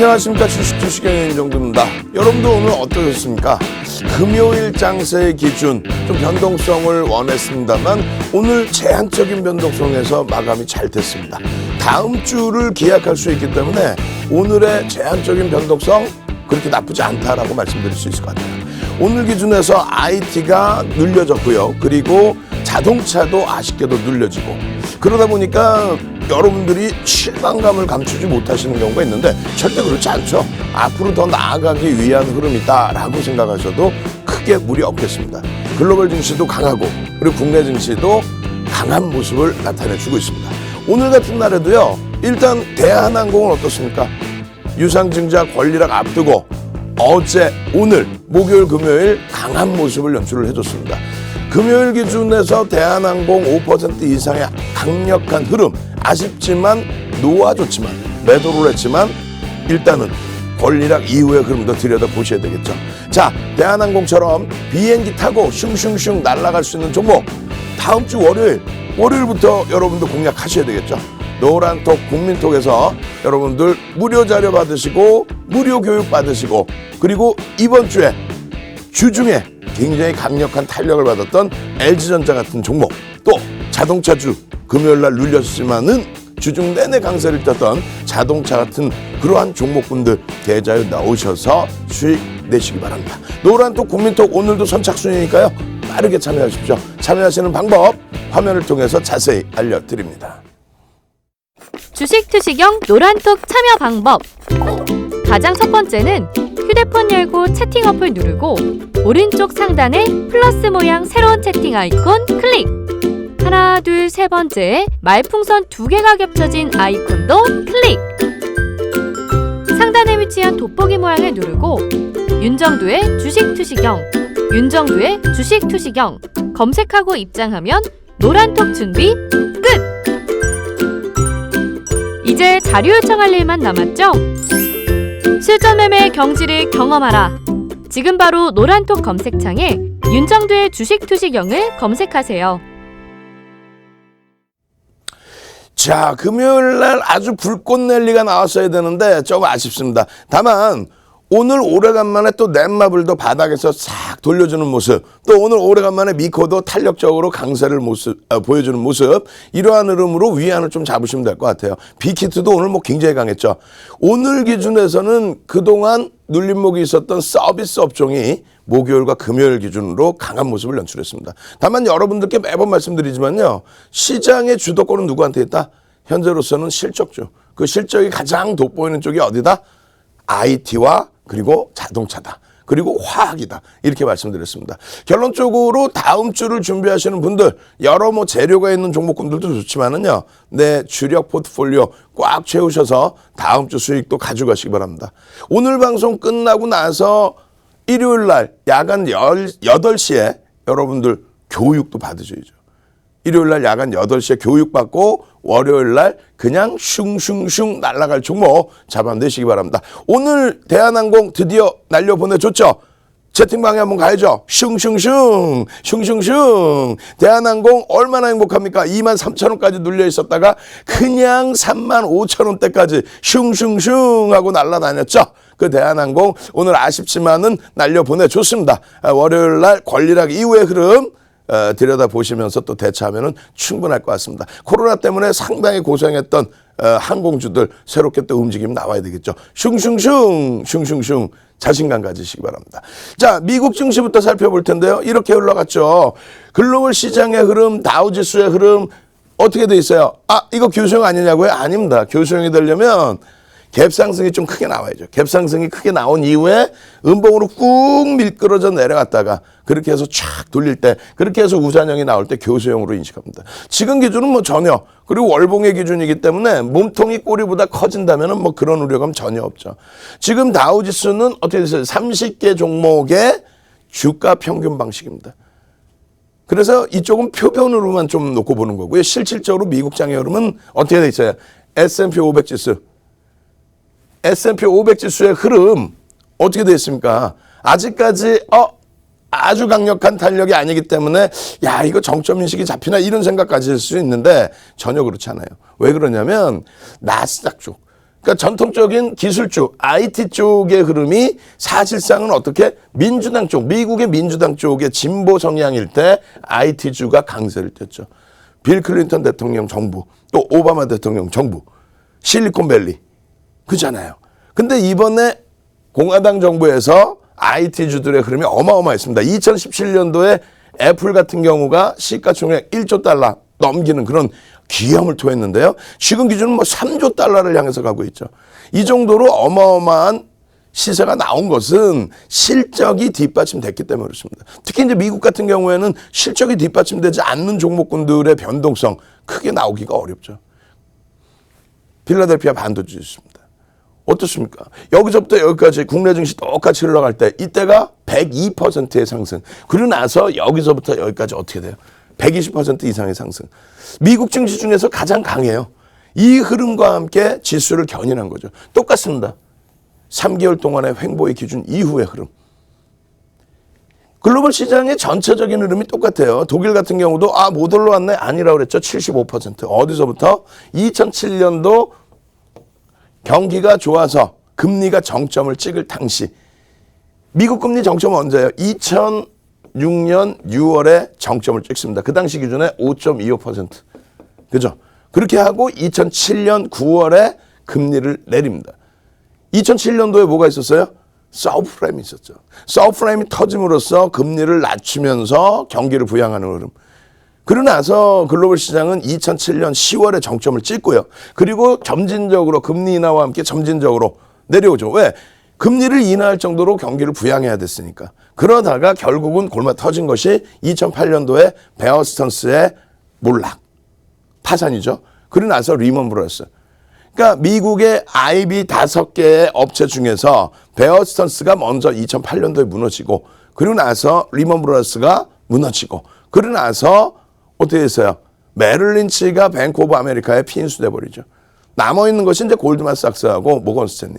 안녕하십니까. 주식의 윤정두입니다. 여러분도 오늘 어떠셨습니까? 금요일 장세 기준 좀 변동성을 원했습니다만 오늘 제한적인 변동성에서 마감이 잘 됐습니다. 다음 주를 기약할 수 있기 때문에 오늘의 제한적인 변동성 그렇게 나쁘지 않다라고 말씀드릴 수 있을 것 같아요. 오늘 기준에서 IT가 눌려졌고요. 그리고 자동차도 아쉽게도 눌려지고, 그러다 보니까 여러분들이 실망감을 감추지 못하시는 경우가 있는데 절대 그렇지 않죠. 앞으로 더 나아가기 위한 흐름이다라고 생각하셔도 크게 무리 없겠습니다. 글로벌 증시도 강하고 그리고 국내 증시도 강한 모습을 나타내주고 있습니다. 오늘 같은 날에도요, 일단 대한항공은 어떻습니까? 유상증자 권리락 앞두고 어제, 오늘, 목요일, 금요일 강한 모습을 연출을 해줬습니다. 금요일 기준에서 대한항공 5% 이상의 강력한 흐름, 아쉽지만 놓아줬지만 매도를 했지만 일단은 권리락 이후의 흐름도 들여다보셔야 되겠죠. 자, 대한항공처럼 비행기 타고 슝슝슝 날아갈 수 있는 종목, 다음 주 월요일부터 여러분도 공략하셔야 되겠죠. 노란톡 국민톡에서 여러분들 무료 자료 받으시고 무료 교육 받으시고, 그리고 이번 주에 주중에 굉장히 강력한 탄력을 받았던 LG전자 같은 종목, 또 자동차주 금요일날 눌렸지만은 주중 내내 강세를 떴던 자동차 같은 그러한 종목분들 계좌에 나오셔서 수익 내시기 바랍니다. 노란톡 국민톡 오늘도 선착순이니까요, 빠르게 참여하십시오. 참여하시는 방법 화면을 통해서 자세히 알려드립니다. 주식 투시경 노란톡 참여 방법. 가장 첫 번째는 휴대폰 열고 채팅 어플 누르고 오른쪽 상단에 플러스 모양 새로운 채팅 아이콘 클릭. 하나, 둘, 세 번째 말풍선 2개가 겹쳐진 아이콘도 클릭. 상단에 위치한 돋보기 모양을 누르고 윤정두의 주식 투시경, 윤정두의 주식 투시경 검색하고 입장하면 노란톡 준비 끝! 이제 자료 요청할 일만 남았죠? 실전 매매 경지를 경험하라. 지금 바로 노란톡 검색창에 윤정두의 주식 투시경을 검색하세요. 자, 금요일날 아주 불꽃 랠리가 나왔어야 되는데 조금 아쉽습니다. 다만 오늘 오래간만에 또 넷마블도 바닥에서 싹 돌려주는 모습, 또 오늘 오래간만에 미코도 탄력적으로 강세를 보여주는 모습, 이러한 흐름으로 위안을 좀 잡으시면 될 것 같아요. 빅히트도 오늘 굉장히 강했죠. 오늘 기준에서는 그동안 눌림목이 있었던 서비스 업종이 목요일과 금요일 기준으로 강한 모습을 연출했습니다. 다만 여러분들께 매번 말씀드리지만요, 시장의 주도권은 누구한테 있다? 현재로서는 실적주. 그 실적이 가장 돋보이는 쪽이 어디다? IT와 그리고 자동차다. 그리고 화학이다. 이렇게 말씀드렸습니다. 결론적으로 다음 주를 준비하시는 분들, 여러 재료가 있는 종목군들도 좋지만은요, 내 주력 포트폴리오 꽉 채우셔서 다음 주 수익도 가져가시기 바랍니다. 오늘 방송 끝나고 나서 일요일 날 야간 8시에 여러분들 교육도 받으셔야죠. 일요일 날 야간 8시에 교육받고 월요일 날 그냥 슝슝슝 날아갈 종목 잡아내시기 바랍니다. 오늘 대한항공 드디어 날려보내줬죠. 채팅방에 한번 가야죠. 슝슝슝 슝슝슝. 대한항공 얼마나 행복합니까? 23,000원까지 눌려 있었다가 그냥 35,000원대까지 슝슝슝 하고 날아다녔죠. 그 대한항공 오늘 아쉽지만은 날려보내줬습니다. 월요일 날 권리락 이후의 흐름 들여다보시면서 또 대처하면 충분할 것 같습니다. 코로나 때문에 상당히 고생했던 항공주들 새롭게 또 움직임이 나와야 되겠죠. 슝슝슝 슝슝슝 자신감 가지시기 바랍니다. 자, 미국 증시부터 살펴볼 텐데요. 이렇게 흘러갔죠. 글로벌 시장의 흐름, 다우지수의 흐름 어떻게 돼 있어요? 아, 이거 교수형 아니냐고요? 아닙니다. 교수형이 되려면 갭상승이 좀 크게 나와야죠. 갭상승이 크게 나온 이후에 음봉으로 꾹 밀끌어져 내려갔다가 그렇게 해서 촥 돌릴 때, 그렇게 해서 우산형이 나올 때 교수형으로 인식합니다. 지금 기준은 전혀, 그리고 월봉의 기준이기 때문에 몸통이 꼬리보다 커진다면 그런 우려감 전혀 없죠. 지금 다우지수는 어떻게 됐어요? 30개 종목의 주가 평균 방식입니다. 그래서 이쪽은 표변으로만 좀 놓고 보는 거고요. 실질적으로 미국장의 흐름은 어떻게 돼 있어요? S&P 500 지수. S&P 500 지수의 흐름 어떻게 되어 있습니까? 아직까지 아주 강력한 탄력이 아니기 때문에 야, 이거 정점 인식이 잡히나 이런 생각 가질 수 있는데 전혀 그렇지 않아요. 왜 그러냐면 나스닥 쪽 그러니까 전통적인 기술주, IT 쪽의 흐름이 사실상은 어떻게 민주당 쪽, 미국의 민주당 쪽의 진보 성향일 때 IT주가 강세를 띄었죠. 빌 클린턴 대통령 정부, 또 오바마 대통령 정부, 실리콘밸리 그잖아요. 근데 이번에 공화당 정부에서 IT주들의 흐름이 어마어마했습니다. 2017년도에 애플 같은 경우가 시가총액 1조 달러 넘기는 그런 기염을 토했는데요. 지금 기준은 뭐 3조 달러를 향해서 가고 있죠. 이 정도로 어마어마한 시세가 나온 것은 실적이 뒷받침됐기 때문에 그렇습니다. 특히 이제 미국 같은 경우에는 실적이 뒷받침되지 않는 종목군들의 변동성 크게 나오기가 어렵죠. 필라델피아 반도체 있습니다. 어떻습니까? 여기서부터 여기까지 국내 증시 똑같이 흘러갈 때 이때가 102%의 상승. 그러고 나서 여기서부터 여기까지 어떻게 돼요? 120% 이상의 상승. 미국 증시 중에서 가장 강해요. 이 흐름과 함께 지수를 견인한 거죠. 똑같습니다. 3개월 동안의 횡보의 기준 이후의 흐름. 글로벌 시장의 전체적인 흐름이 똑같아요. 독일 같은 경우도 못 올라왔네? 아니라고 그랬죠. 75%. 어디서부터? 2007년도 경기가 좋아서 금리가 정점을 찍을 당시. 미국 금리 정점은 언제예요? 2006년 6월에 정점을 찍습니다. 그 당시 기준에 5.25%. 그죠? 그렇게 하고 2007년 9월에 금리를 내립니다. 2007년도에 뭐가 있었어요? 서브프라임이 있었죠. 서브프라임이 터짐으로써 금리를 낮추면서 경기를 부양하는 흐름. 그러고 나서 글로벌 시장은 2007년 10월에 정점을 찍고요. 그리고 점진적으로 금리 인하와 함께 점진적으로 내려오죠. 왜? 금리를 인하할 정도로 경기를 부양해야 됐으니까. 그러다가 결국은 골마 터진 것이 2008년도에 베어 스턴스의 몰락, 파산이죠. 그러고 나서 리먼 브러더스. 그러니까 미국의 IB 5개의 업체 중에서 베어 스턴스가 먼저 2008년도에 무너지고 그리고 나서 리먼 브러더스가 무너지고 그러고 나서 어떻게 됐어요? 메릴 린치가 뱅크 오브 아메리카에 피인수돼 버리죠. 남아있는 것이 이제 골드만삭스하고 모건 스탠리.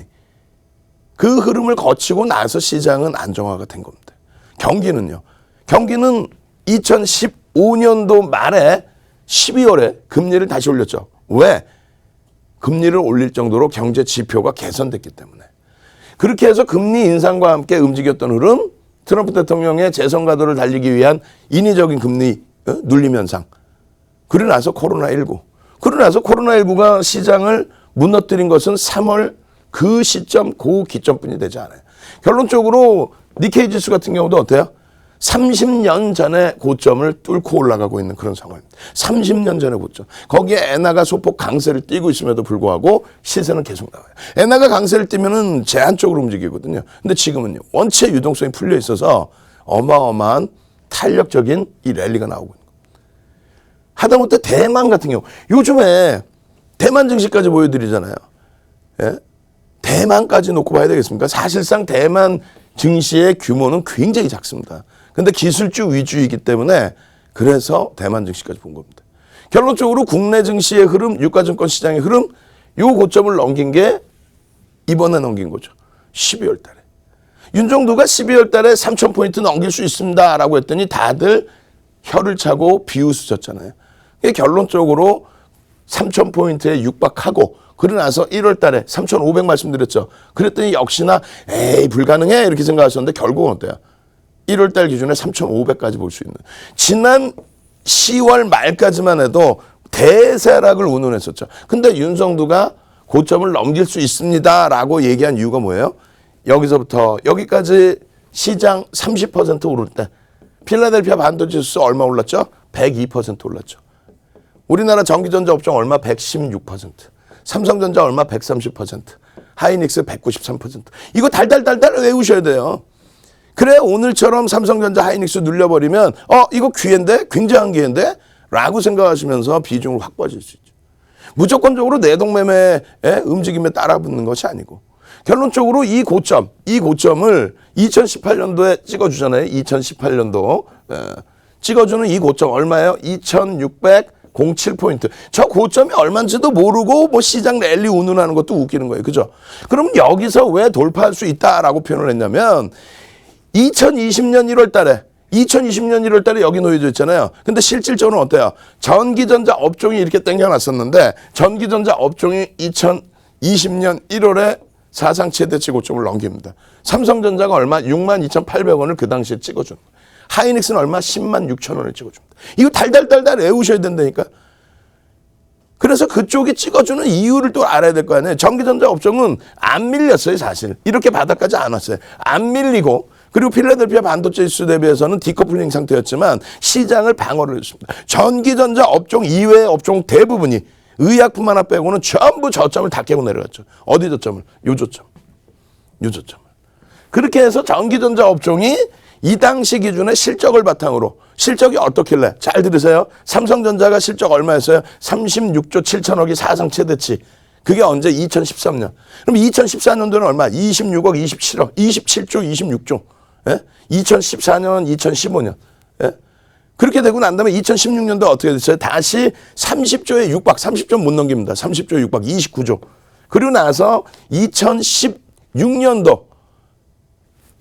그 흐름을 거치고 나서 시장은 안정화가 된 겁니다. 경기는요. 경기는 2015년도 말에 12월에 금리를 다시 올렸죠. 왜? 금리를 올릴 정도로 경제 지표가 개선됐기 때문에. 그렇게 해서 금리 인상과 함께 움직였던 흐름, 트럼프 대통령의 재선 가도를 달리기 위한 인위적인 금리 눌림 현상. 그러고 나서 코로나19. 그러고 나서 코로나19가 시장을 무너뜨린 것은 3월 그 시점, 그 기점뿐이 되지 않아요. 결론적으로 니케이 지수 같은 경우도 어때요? 30년 전의 고점을 뚫고 올라가고 있는 그런 상황입니다. 30년 전의 고점. 거기에 엔화가 소폭 강세를 띠고 있음에도 불구하고 시세는 계속 나와요. 엔화가 강세를 띠면은 제한적으로 움직이거든요. 근데 지금은요. 원체 유동성이 풀려 있어서 어마어마한 탄력적인 이 랠리가 나오고 있는 겁니다. 하다못해 대만 같은 경우. 요즘에 대만 증시까지 보여드리잖아요. 예? 대만까지 놓고 봐야 되겠습니까? 사실상 대만 증시의 규모는 굉장히 작습니다. 근데 기술주 위주이기 때문에 그래서 대만 증시까지 본 겁니다. 결론적으로 국내 증시의 흐름, 유가증권 시장의 흐름, 요 고점을 넘긴 게 이번에 넘긴 거죠. 12월 달에. 윤정도가 12월 달에 3,000포인트 넘길 수 있습니다. 라고 했더니 다들 혀를 차고 비웃으셨잖아요. 결론적으로 3,000포인트에 육박하고 그러고 나서 1월 달에 3,500 말씀드렸죠. 그랬더니 역시나 에이 불가능해 이렇게 생각하셨는데 결국은 어때요? 1월 달 기준에 3,500까지 볼 수 있는. 지난 10월 말까지만 해도 대세락을 운운했었죠. 근데 윤석두가 고점을 넘길 수 있습니다. 라고 얘기한 이유가 뭐예요? 여기서부터 여기까지 시장 30% 오를 때 필라델피아 반도체 지수 얼마 올랐죠? 102% 올랐죠. 우리나라 전기전자 업종 얼마? 116%. 삼성전자 얼마? 130%. 하이닉스 193%. 이거 달달달달 외우셔야 돼요. 그래 오늘처럼 삼성전자 하이닉스 눌려버리면 이거 기회인데? 굉장한 기회인데? 라고 생각하시면서 비중을 확보하실 수 있죠. 무조건적으로 내동매매의 움직임에 따라 붙는 것이 아니고 결론적으로 이 고점을 2018년도에 찍어주잖아요. 2018년도 찍어주는 이 고점 얼마예요? 2607포인트. 저 고점이 얼마인지도 모르고 뭐 시장 랠리 운운하는 것도 웃기는 거예요. 그죠? 그럼 여기서 왜 돌파할 수 있다라고 표현을 했냐면 2020년 1월 달에 여기 놓여져 있잖아요. 근데 실질적으로 어때요? 전기전자 업종이 이렇게 땡겨놨었는데 전기전자 업종이 2020년 1월에 사상 최대치 고점을 넘깁니다. 삼성전자가 얼마? 62,800원을 그 당시에 찍어준 거예요. 하이닉스는 얼마? 106,000원을 찍어줍니다. 이거 달달달달 외우셔야 된다니까. 그래서 그쪽이 찍어주는 이유를 또 알아야 될 거 아니에요. 전기전자 업종은 안 밀렸어요, 사실. 이렇게 바닥까지 안 왔어요. 안 밀리고, 그리고 필라델피아 반도체 지수 대비해서는 디커플링 상태였지만 시장을 방어를 했습니다. 전기전자 업종 이외의 업종 대부분이 의약품 하나 빼고는 전부 저점을 다 깨고 내려갔죠. 어디 저점을? 요 저점. 요 저점을. 그렇게 해서 전기전자 업종이 이 당시 기준의 실적을 바탕으로, 실적이 어떻길래? 잘 들으세요. 삼성전자가 실적 얼마였어요? 36조 7천억이 사상 최대치. 그게 언제? 2013년. 그럼 2014년도는 얼마? 26억 27억. 27조 26조. 예? 2014년, 2015년. 예? 그렇게 되고 난 다음에 2016년도 어떻게 됐어요? 다시 30조에 육박, 30조 못 넘깁니다. 30조 육박, 29조. 그리고 나서 2016년도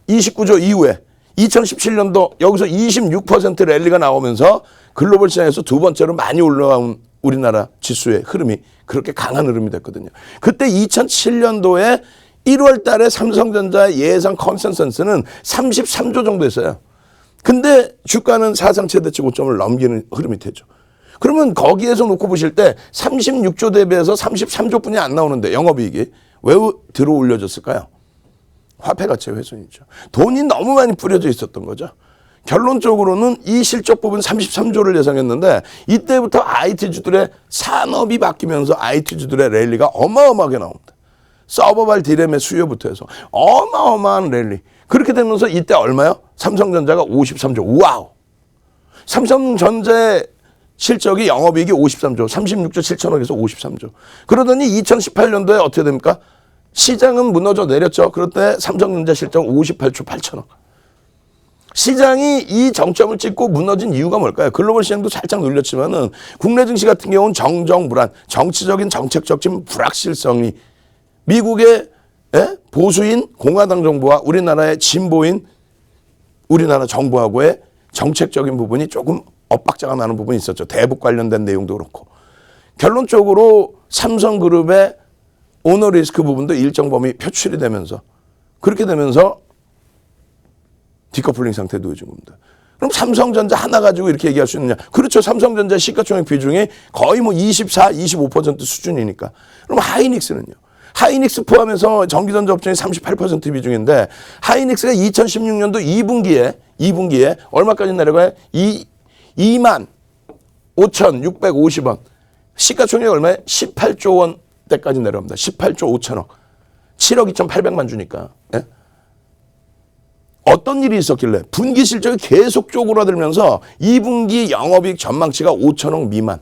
29조 이후에 2017년도 여기서 26% 랠리가 나오면서 글로벌 시장에서 두 번째로 많이 올라온 우리나라 지수의 흐름이 그렇게 강한 흐름이 됐거든요. 그때 2007년도에 1월 달에 삼성전자의 예상 컨센서스는 33조 정도 했어요. 근데 주가는 사상 최대치 고점을 넘기는 흐름이 되죠. 그러면 거기에서 놓고 보실 때 36조 대비해서 33조뿐이 안 나오는데 영업이익이 왜 들어 올려졌을까요? 화폐 가치의 훼손이죠. 돈이 너무 많이 뿌려져 있었던 거죠. 결론적으로는 이 실적 부분 33조를 예상했는데 이때부터 IT주들의 산업이 바뀌면서 IT주들의 랠리가 어마어마하게 나옵니다. 서버발 디램의 수요부터 해서 어마어마한 랠리. 그렇게 되면서 이때 얼마요? 삼성전자가 53조. 와우. 삼성전자의 실적이 영업이익이 53조. 36조 7천억에서 53조. 그러더니 2018년도에 어떻게 됩니까? 시장은 무너져 내렸죠. 그럴 때 삼성전자 실적 58조 8천억. 시장이 이 정점을 찍고 무너진 이유가 뭘까요? 글로벌 시장도 살짝 눌렸지만은 국내 증시 같은 경우는 정정불안, 정치적인 정책적 지금 불확실성이 미국의 보수인 공화당 정부와 우리나라의 진보인 우리나라 정부하고의 정책적인 부분이 조금 엇박자가 나는 부분이 있었죠. 대북 관련된 내용도 그렇고. 결론적으로 삼성그룹의 오너 리스크 부분도 일정 범위 표출이 되면서 그렇게 되면서 디커플링 상태에 놓여진 겁니다. 그럼 삼성전자 하나 가지고 이렇게 얘기할 수 있느냐? 그렇죠. 삼성전자 시가총액 비중이 거의 뭐 24, 25% 수준이니까. 그럼 하이닉스는요? 하이닉스 포함해서 전기전자 업종이 38% 비중인데 하이닉스가 2016년도 2분기에 얼마까지 내려가요? 25,650원. 시가총액 얼마에? 18조 원 때까지 내려갑니다. 18조 5천억. 7억 2,800만 주니까. 예? 어떤 일이 있었길래 분기 실적이 계속 쪼그라들면서 2분기 영업이익 전망치가 5천억 미만.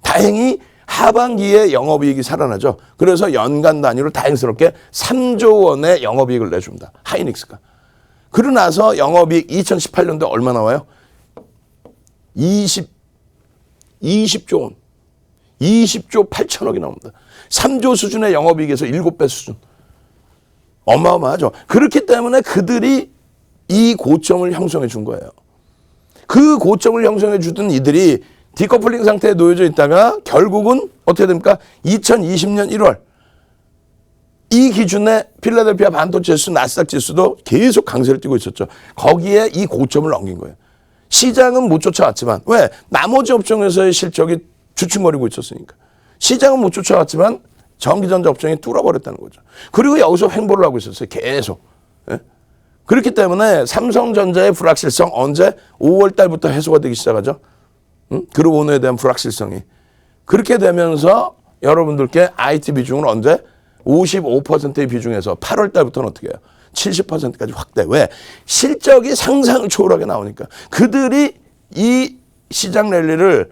다행히 하반기에 영업이익이 살아나죠. 그래서 연간 단위로 다행스럽게 3조 원의 영업이익을 내줍니다. 하이닉스가. 그러고 나서 영업이익 2018년도에 얼마 나와요? 20조 원. 20조 8천억이 나옵니다. 3조 수준의 영업이익에서 7배 수준. 어마어마하죠. 그렇기 때문에 그들이 이 고점을 형성해 준 거예요. 그 고점을 형성해 주던 이들이 디커플링 상태에 놓여져 있다가 결국은 어떻게 됩니까? 2020년 1월 이 기준의 필라델피아 반도체 지수, 나스닥 지수도 계속 강세를 띠고 있었죠. 거기에 이 고점을 넘긴 거예요. 시장은 못 쫓아왔지만 왜? 나머지 업종에서의 실적이 주춤거리고 있었으니까. 시장은 못 쫓아왔지만 전기전자 업종이 뚫어버렸다는 거죠. 그리고 여기서 횡보를 하고 있었어요. 계속. 예? 그렇기 때문에 삼성전자의 불확실성 언제? 5월 달부터 해소가 되기 시작하죠. 그룹 오너에 대한 불확실성이. 그렇게 되면서 여러분들께 IT 비중을 언제? 55%의 비중에서 8월 달부터는 어떻게 해요? 70%까지 확대. 왜? 실적이 상상을 초월하게 나오니까. 그들이 이 시장 랠리를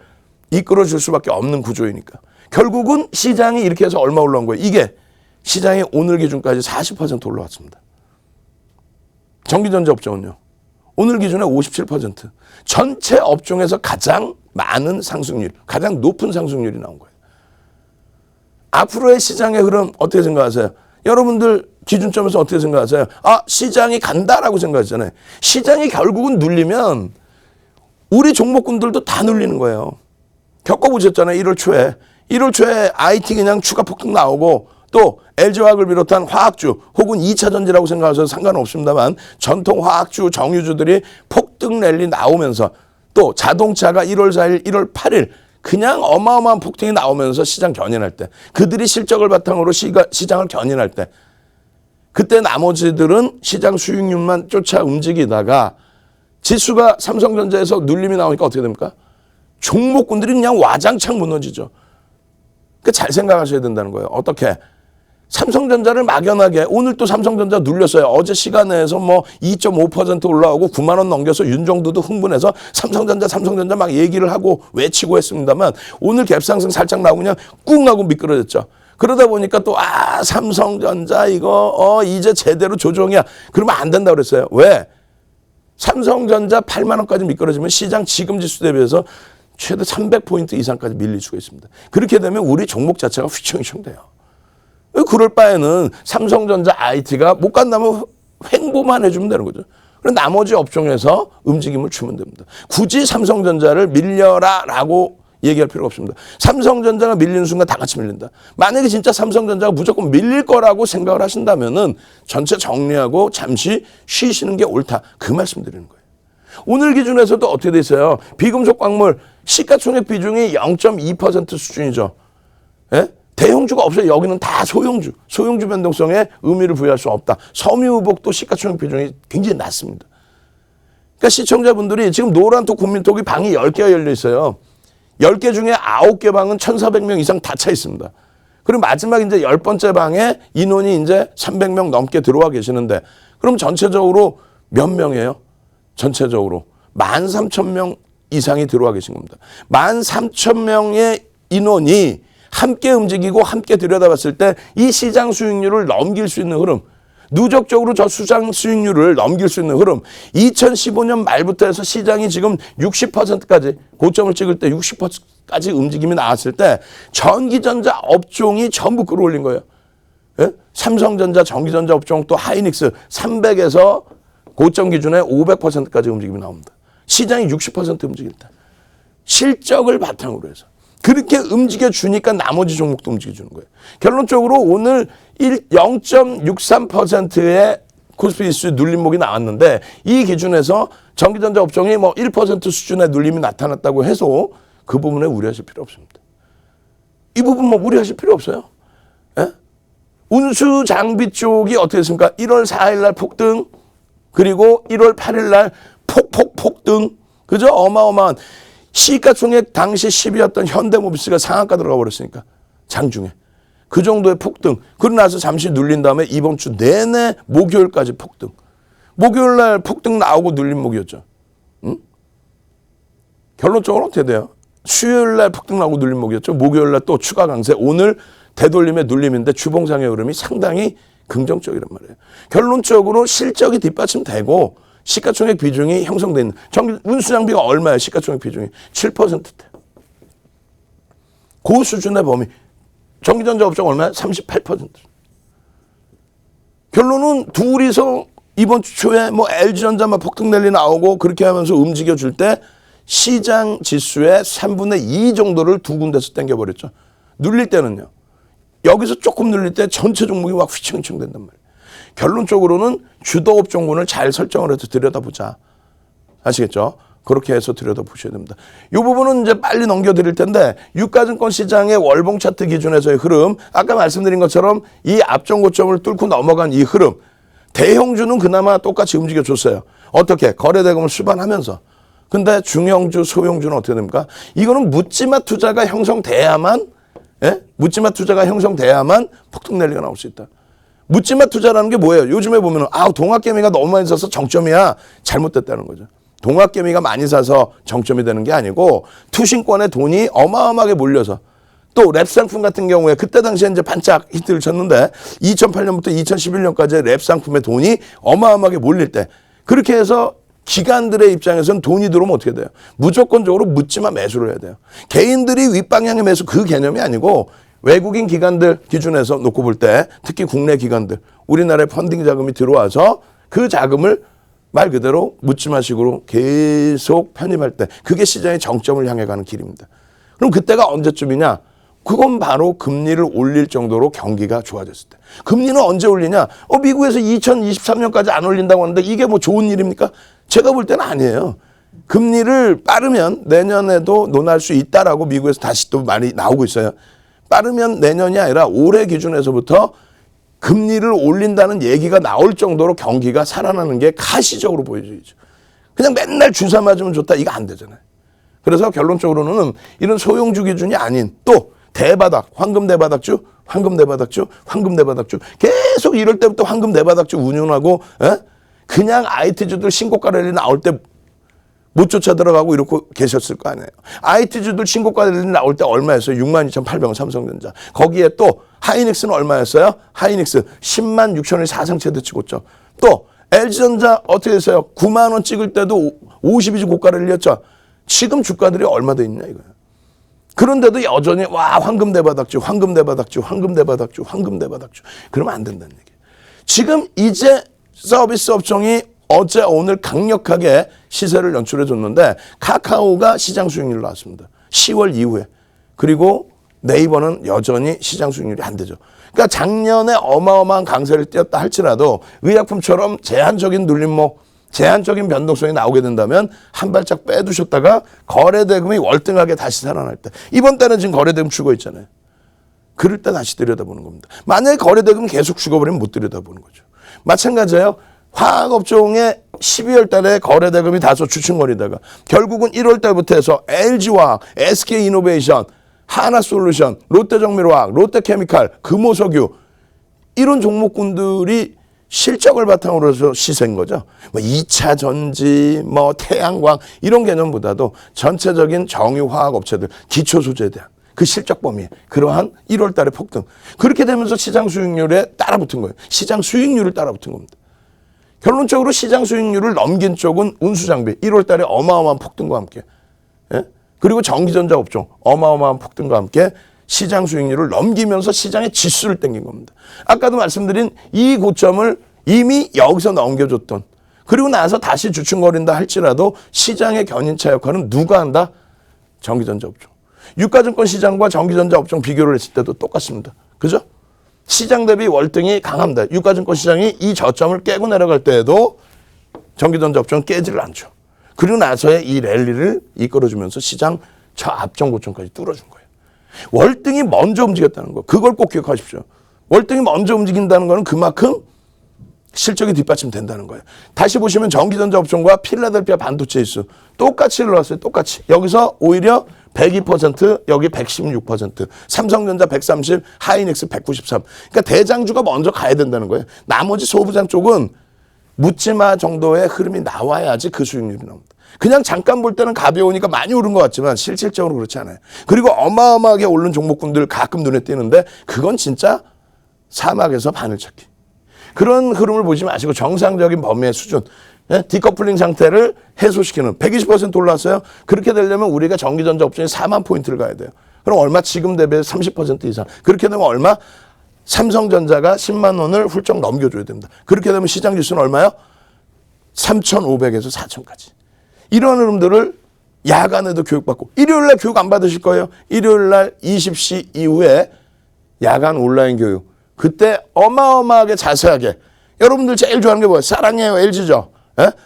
이끌어줄 수밖에 없는 구조이니까. 결국은 시장이 이렇게 해서 얼마 올라온 거예요? 이게 시장이 오늘 기준까지 40% 올라왔습니다. 전기전자 업종은요. 오늘 기준에 57%. 전체 업종에서 가장 많은 상승률, 가장 높은 상승률이 나온 거예요. 앞으로의 시장의 흐름 어떻게 생각하세요? 여러분들 기준점에서 어떻게 생각하세요? 아, 시장이 간다라고 생각하잖아요. 시장이 결국은 눌리면 우리 종목군들도 다 눌리는 거예요. 겪어보셨잖아요. 1월 초에 IT 그냥 추가 폭등 나오고 또 LG화학을 비롯한 화학주 혹은 2차 전지라고 생각하셔도 상관없습니다만 전통 화학주, 정유주들이 폭등 랠리 나오면서 또 자동차가 1월 4일, 1월 8일 그냥 어마어마한 폭등이 나오면서 시장 견인할 때 그들이 실적을 바탕으로 시장을 견인할 때 그때 나머지들은 시장 수익률만 쫓아 움직이다가 지수가 삼성전자에서 눌림이 나오니까 어떻게 됩니까? 종목군들이 그냥 와장창 무너지죠. 그러니까 잘 생각하셔야 된다는 거예요. 어떻게? 삼성전자를 막연하게 오늘 또 삼성전자 눌렸어요. 어제 시간에서 뭐 2.5% 올라오고 9만 원 넘겨서 윤정도도 흥분해서 삼성전자 막 얘기를 하고 외치고 했습니다만 오늘 갭상승 살짝 나오고 그냥 꾹 하고 미끄러졌죠. 그러다 보니까 또 삼성전자 이거 이제 제대로 조정이야. 그러면 안 된다고 그랬어요. 왜? 삼성전자 8만 원까지 미끄러지면 시장 지금 지수 대비해서 최대 300포인트 이상까지 밀릴 수가 있습니다. 그렇게 되면 우리 종목 자체가 휘청휘청 돼요. 그럴 바에는 삼성전자 IT가 못 간다면 횡보만 해주면 되는 거죠. 그럼 나머지 업종에서 움직임을 주면 됩니다. 굳이 삼성전자를 밀려라라고 얘기할 필요가 없습니다. 삼성전자가 밀리는 순간 다 같이 밀린다. 만약에 진짜 삼성전자가 무조건 밀릴 거라고 생각을 하신다면은 전체 정리하고 잠시 쉬시는 게 옳다. 그 말씀 드리는 거예요. 오늘 기준에서도 어떻게 돼 있어요? 비금속 광물 시가총액 비중이 0.2% 수준이죠. 예? 대형주가 없어요. 여기는 다 소형주. 소형주 변동성에 의미를 부여할 수 없다. 섬유의복도 시가총액 비중이 굉장히 낮습니다. 그러니까 시청자분들이 지금 노란톡 국민톡이 방이 10개가 열려 있어요. 10개 중에 9개 방은 1,400명 이상 다 차 있습니다. 그리고 마지막 이제 10번째 방에 인원이 이제 300명 넘게 들어와 계시는데 그럼 전체적으로 몇 명이에요? 전체적으로 13,000명 이상이 들어와 계신 겁니다. 13,000명의 인원이 함께 움직이고 함께 들여다봤을 때 이 시장 수익률을 넘길 수 있는 흐름, 누적적으로 저 시장 수익률을 넘길 수 있는 흐름, 2015년 말부터 해서 시장이 지금 60%까지 고점을 찍을 때 60%까지 움직임이 나왔을 때 전기전자 업종이 전부 끌어올린 거예요. 예? 삼성전자, 전기전자 업종 또 하이닉스 300에서 고점 기준에 500%까지 움직임이 나옵니다. 시장이 60% 움직일 때. 실적을 바탕으로 해서. 그렇게 움직여주니까 나머지 종목도 움직여주는 거예요. 결론적으로 오늘 0.63%의 코스피 지수 눌림목이 나왔는데 이 기준에서 전기전자 업종이 뭐 1% 수준의 눌림이 나타났다고 해서 그 부분에 우려하실 필요 없습니다. 이 부분 뭐 우려하실 필요 없어요. 예? 운수 장비 쪽이 어떻게 됐습니까? 1월 4일 날 폭등 그리고 1월 8일 날 폭등 그죠? 어마어마한 시가총액 당시 10위였던 현대모비스가 상한가 들어가 버렸으니까 장중에 그 정도의 폭등. 그러고 나서 잠시 눌린 다음에 이번 주 내내 목요일까지 폭등. 목요일 날 폭등 나오고 눌림목이었죠. 응? 결론적으로 어떻게 돼요? 수요일 날 폭등 나오고 눌림목이었죠. 목요일 날 또 추가 강세. 오늘 되돌림의 눌림인데 주봉상의 흐름이 상당히 긍정적이란 말이에요. 결론적으로 실적이 뒷받침되고 시가총액 비중이 형성돼 있는 운수장비가 얼마예요? 시가총액 비중이 7%대. 그 수준의 범위. 전기전자 업종 얼마야? 38%. 결론은 둘이서 이번 주 초에 뭐 LG전자 막 폭등 랠리 나오고 그렇게 하면서 움직여줄 때 시장 지수의 3분의 2 정도를 두 군데서 땡겨버렸죠. 눌릴 때는요. 여기서 조금 눌릴 때 전체 종목이 막 휘청휘청 된단 말이에요. 결론적으로는 주도 업종군을 잘 설정을 해서 들여다보자. 아시겠죠? 그렇게 해서 들여다보셔야 됩니다. 이 부분은 이제 빨리 넘겨드릴 텐데 유가증권 시장의 월봉 차트 기준에서의 흐름, 아까 말씀드린 것처럼 이 앞전 고점을 뚫고 넘어간 이 흐름, 대형주는 그나마 똑같이 움직여줬어요. 어떻게? 거래대금을 수반하면서. 근데 중형주, 소형주는 어떻게 됩니까? 이거는 묻지마 투자가 형성돼야만, 예? 묻지마 투자가 형성돼야만 폭등 랠리가 나올 수 있다. 묻지마 투자라는 게 뭐예요? 요즘에 보면은 동학개미가 너무 많이 사서 정점이야. 잘못됐다는 거죠. 동학개미가 많이 사서 정점이 되는 게 아니고 투신권에 돈이 어마어마하게 몰려서 또 랩상품 같은 경우에 그때 당시에 이제 반짝 히트를 쳤는데 2008년부터 2011년까지 랩상품에 돈이 어마어마하게 몰릴 때 그렇게 해서 기관들의 입장에서는 돈이 들어오면 어떻게 돼요? 무조건적으로 묻지마 매수를 해야 돼요. 개인들이 윗방향의 매수 그 개념이 아니고 외국인 기관들 기준에서 놓고 볼 때 특히 국내 기관들 우리나라에 펀딩 자금이 들어와서 그 자금을 말 그대로 묻지마식으로 계속 편입할 때 그게 시장의 정점을 향해 가는 길입니다. 그럼 그때가 언제쯤이냐? 그건 바로 금리를 올릴 정도로 경기가 좋아졌을 때. 금리는 언제 올리냐? 미국에서 2023년까지 안 올린다고 하는데 이게 뭐 좋은 일입니까? 제가 볼 때는 아니에요. 금리를 빠르면 내년에도 논할 수 있다라고 미국에서 다시 또 말이 나오고 있어요. 빠르면 내년이 아니라 올해 기준에서부터 금리를 올린다는 얘기가 나올 정도로 경기가 살아나는 게 가시적으로 보여지죠. 그냥 맨날 주사 맞으면 좋다. 이거 안 되잖아요. 그래서 결론적으로는 이런 소형주 기준이 아닌 또 대바닥, 황금 대바닥주, 황금 대바닥주, 황금 대바닥주 계속 이럴 때부터 황금 대바닥주 운용하고 그냥 IT주들 신고가 랠리 나올 때 못 쫓아 들어가고 이러고 계셨을 거 아니에요. IT주들 신고가 랠리 나올 때 얼마였어요? 62,800원 삼성전자. 거기에 또 하이닉스는 얼마였어요? 하이닉스 10만 6천원이 사상 최대치고죠. 또 LG전자 어떻게 됐어요? 9만 원 찍을 때도 52주 고가를 랠리였죠. 지금 주가들이 얼마 돼 있냐 이거예요. 그런데도 여전히 와 황금 대바닥주, 황금 대바닥주, 황금 대바닥주, 황금 대바닥주. 그러면 안 된다는 얘기예요. 지금 이제 서비스 업종이 어제 오늘 강력하게 시세를 연출해 줬는데 카카오가 시장 수익률 나왔습니다. 10월 이후에. 그리고 네이버는 여전히 시장 수익률이 안 되죠. 그러니까 작년에 어마어마한 강세를 띄었다 할지라도 의약품처럼 제한적인 눌림목, 제한적인 변동성이 나오게 된다면 한 발짝 빼두셨다가 거래대금이 월등하게 다시 살아날 때. 이번 달은 지금 거래대금 죽어 있잖아요. 그럴 때 다시 들여다보는 겁니다. 만약에 거래대금이 계속 죽어버리면 못 들여다보는 거죠. 마찬가지예요. 화학업종의 12월 달에 거래대금이 다소 주춤거리다가 결국은 1월 달부터 해서 LG화학, SK이노베이션, 하나솔루션, 롯데정밀화학, 롯데케미칼, 금호석유 이런 종목군들이 실적을 바탕으로 해서 시세인 거죠. 뭐 2차 전지, 뭐 태양광 이런 개념보다도 전체적인 정유화학업체들, 기초소재에 대한 그 실적 범위, 그러한 1월 달의 폭등. 그렇게 되면서 시장 수익률에 따라붙은 거예요. 시장 수익률을 따라붙은 겁니다. 결론적으로 시장 수익률을 넘긴 쪽은 운수장비 1월 달에 어마어마한 폭등과 함께 그리고 전기전자 업종 어마어마한 폭등과 함께 시장 수익률을 넘기면서 시장의 지수를 땡긴 겁니다. 아까도 말씀드린 이 고점을 이미 여기서 넘겨줬던 그리고 나서 다시 주춤거린다 할지라도 시장의 견인차 역할은 누가 한다? 전기전자 업종. 유가증권 시장과 전기전자 업종 비교를 했을 때도 똑같습니다. 그죠? 시장 대비 월등히 강합니다. 유가증권 시장이 이 저점을 깨고 내려갈 때에도 전기전자 업종은 깨지를 않죠. 그리고 나서의 이 랠리를 이끌어주면서 시장 저 앞전 고점까지 뚫어준 거예요. 월등히 먼저 움직였다는 거. 그걸 꼭 기억하십시오. 월등히 먼저 움직인다는 거는 그만큼 실적이 뒷받침된다는 거예요. 다시 보시면 전기전자 업종과 필라델피아 반도체 지수 똑같이 올라왔어요. 똑같이. 여기서 오히려 102%, 여기 116%, 삼성전자 130, 하이닉스 193. 그러니까 대장주가 먼저 가야 된다는 거예요. 나머지 소부장 쪽은 묻지마 정도의 흐름이 나와야지 그 수익률이 나옵니다. 그냥 잠깐 볼 때는 가벼우니까 많이 오른 것 같지만 실질적으로 그렇지 않아요. 그리고 어마어마하게 오른 종목군들 가끔 눈에 띄는데 그건 진짜 사막에서 바늘 찾기. 그런 흐름을 보지 마시고 정상적인 범위의 수준, 디커플링 상태를 해소시키는 120% 올랐어요. 그렇게 되려면 우리가 전기전자 업종에 4만 포인트를 가야 돼요. 그럼 얼마? 지금 대비 30% 이상. 그렇게 되면 얼마? 삼성전자가 10만 원을 훌쩍 넘겨줘야 됩니다. 그렇게 되면 시장 지수는 얼마요? 3,500에서 4,000까지. 이런 흐름들을 야간에도 교육받고 일요일날 교육 안 받으실 거예요. 일요일날 20시 이후에 야간 온라인 교육. 그때 어마어마하게 자세하게 여러분들 제일 좋아하는 게 뭐예요? 사랑해요 LG죠.